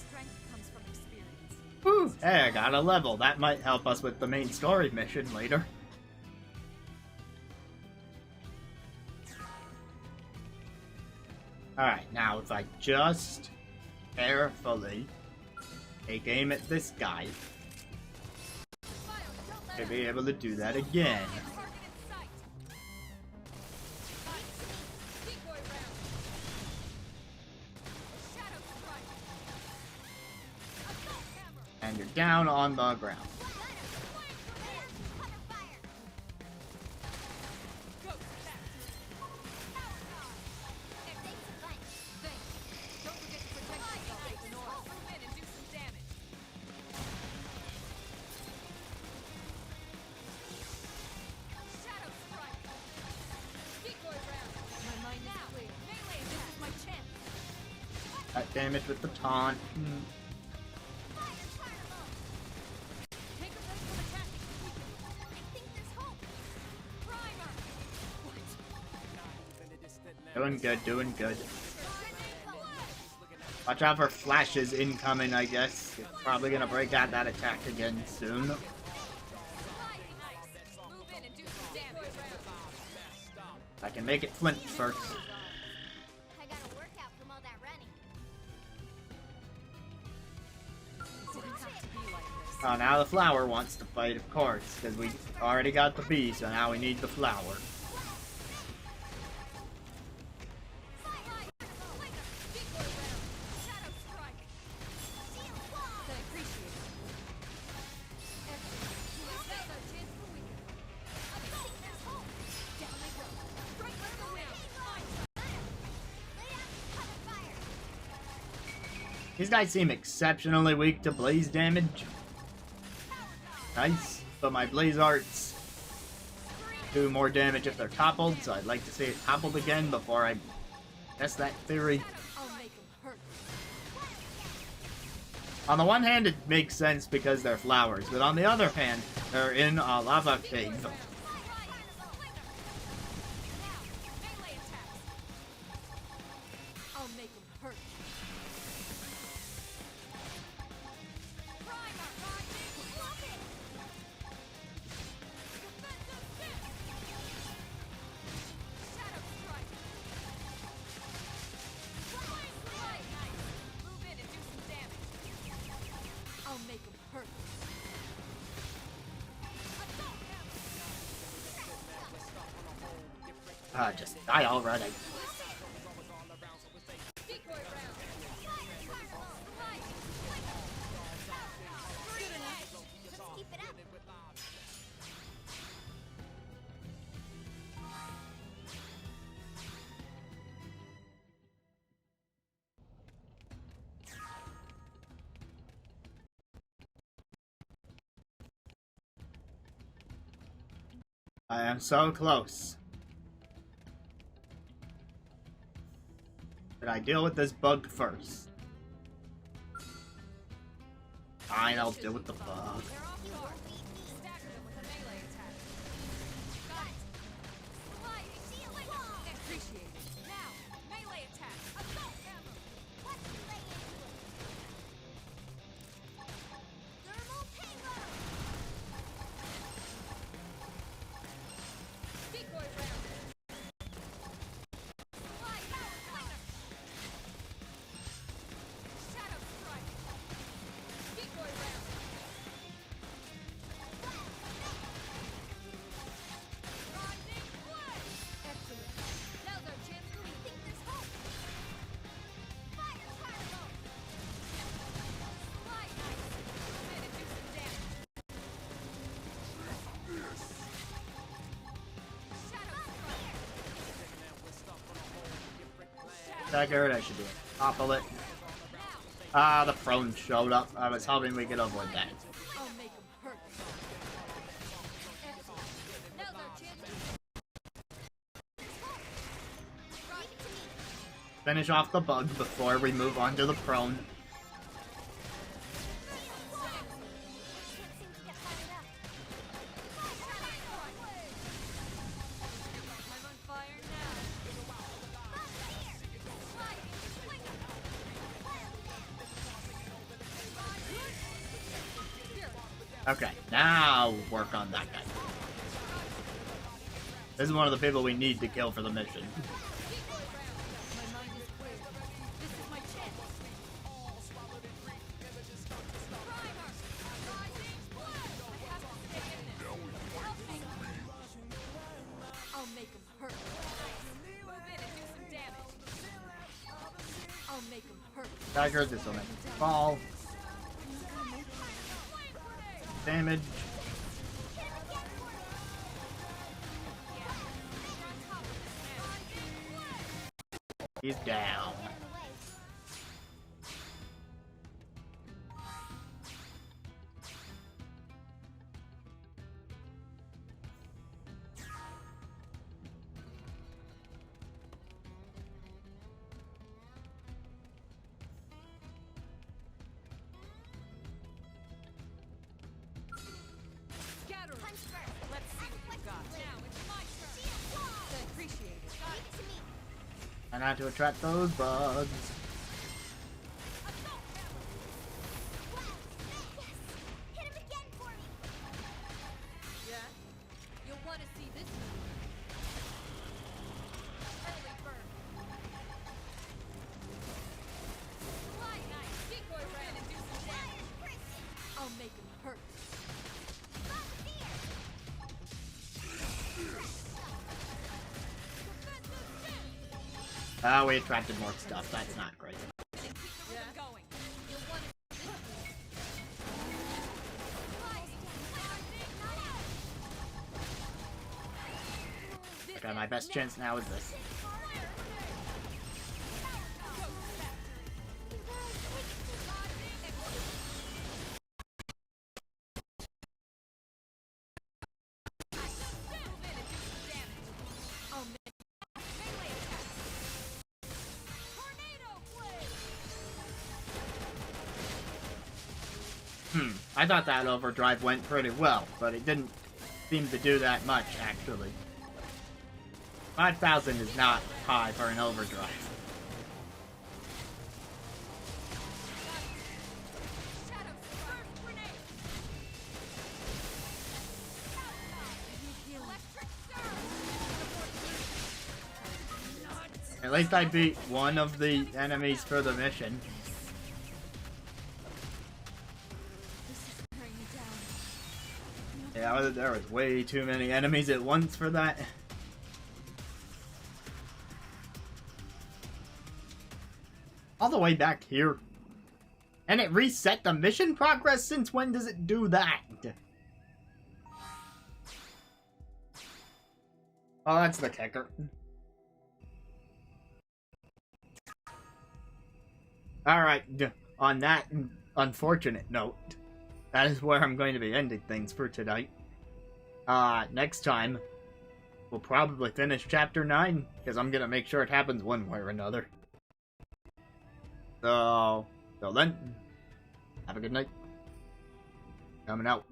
Strength comes from experience. Whew, hey, I got a level. That might help us with the main story mission later. Alright, now if I just carefully take aim at this guy, to be able to do that again. Target in sight. Decoy round. Shadow strike. Assault hammer. And you're down on the ground. Ghost attack. Power guard. Thanks a bunch. Thanks. Don't forget to protect yourself with an aura. Move in and do some damage. Shadow strike. Decoy round. My mind is Now, clear. melee This attack. is my chance. damage with the taunt. Take a break from attacking. I think there's hope. Primer. What? Doing good, doing good. Watch out for flashes incoming, I guess. You're probably gonna break out that attack again soon. Move in and do some damage. I can make it flint first. I got a workout from all that running. Didn't have to be like this. Oh, now the flower wants to fight, of course, because we already got the bee, so now we need the flower. These guys seem exceptionally weak to blaze damage. Nice, but my blaze arts do more damage if they're toppled, so I'd like to see it toppled again before I test that theory. I'll make him hurt. On the one hand, it makes sense because they're flowers, but on the other hand, they're in a lava cave. I'll make him hurt. I'll make him hurt. Just die already. Keep it up. I am so close. Should I deal with this bug first? Fine, I'll deal with the bug. They're off guard. Stagger them with a melee attack. Got it. Sliding. Appreciate it. Now, melee attack. Assault hammer. Let's lay into it. Thermal payload. Decoy round. Slide. Fighter. Shadow strike. Decoy round. Rising blood. Excellent. Now's our chance to think there's hope. Fire particle. Slide ice. Move in and do some damage. Shadow strike. Staggered, I should do it. Topple it. Ah, the prone showed up. I was hoping we could avoid that. I'll make him hurt. Excellent. Now's our chance to Finish off the bug before we move on to the prone. Can't seem to get fired up. I'm on fire now. Okay, now work on that guy. This is one of the people we need to kill for the mission. My mind is clear. This is my chance. I'll make him hurt. move in and do some damage. I'll make him hurt. Stagger, this will make it fall. Damage. He's down. Try not to attract those bugs. Hit him again for me. Yeah? You'll want to see this move. Early burn. Fly nice. Decoy ran and do some damage. I'll make him hurt. Oh, we attracted more stuff. That's not great. Keep the rhythm going. You'll want to see this move. Okay, my best chance now is this. I thought that overdrive went pretty well, but it didn't seem to do that much, actually. 5,000 is not high for an overdrive. At least I beat one of the enemies for the mission. Yeah, there was way too many enemies at once for that. All the way back here. And it reset the mission progress? Since when does it do that? Oh, that's the kicker. Alright, on that unfortunate note, that is where I'm going to be ending things for tonight. Next time, we'll probably finish Chapter 9, because I'm gonna make sure it happens one way or another. So, till then, have a good night. Coming out.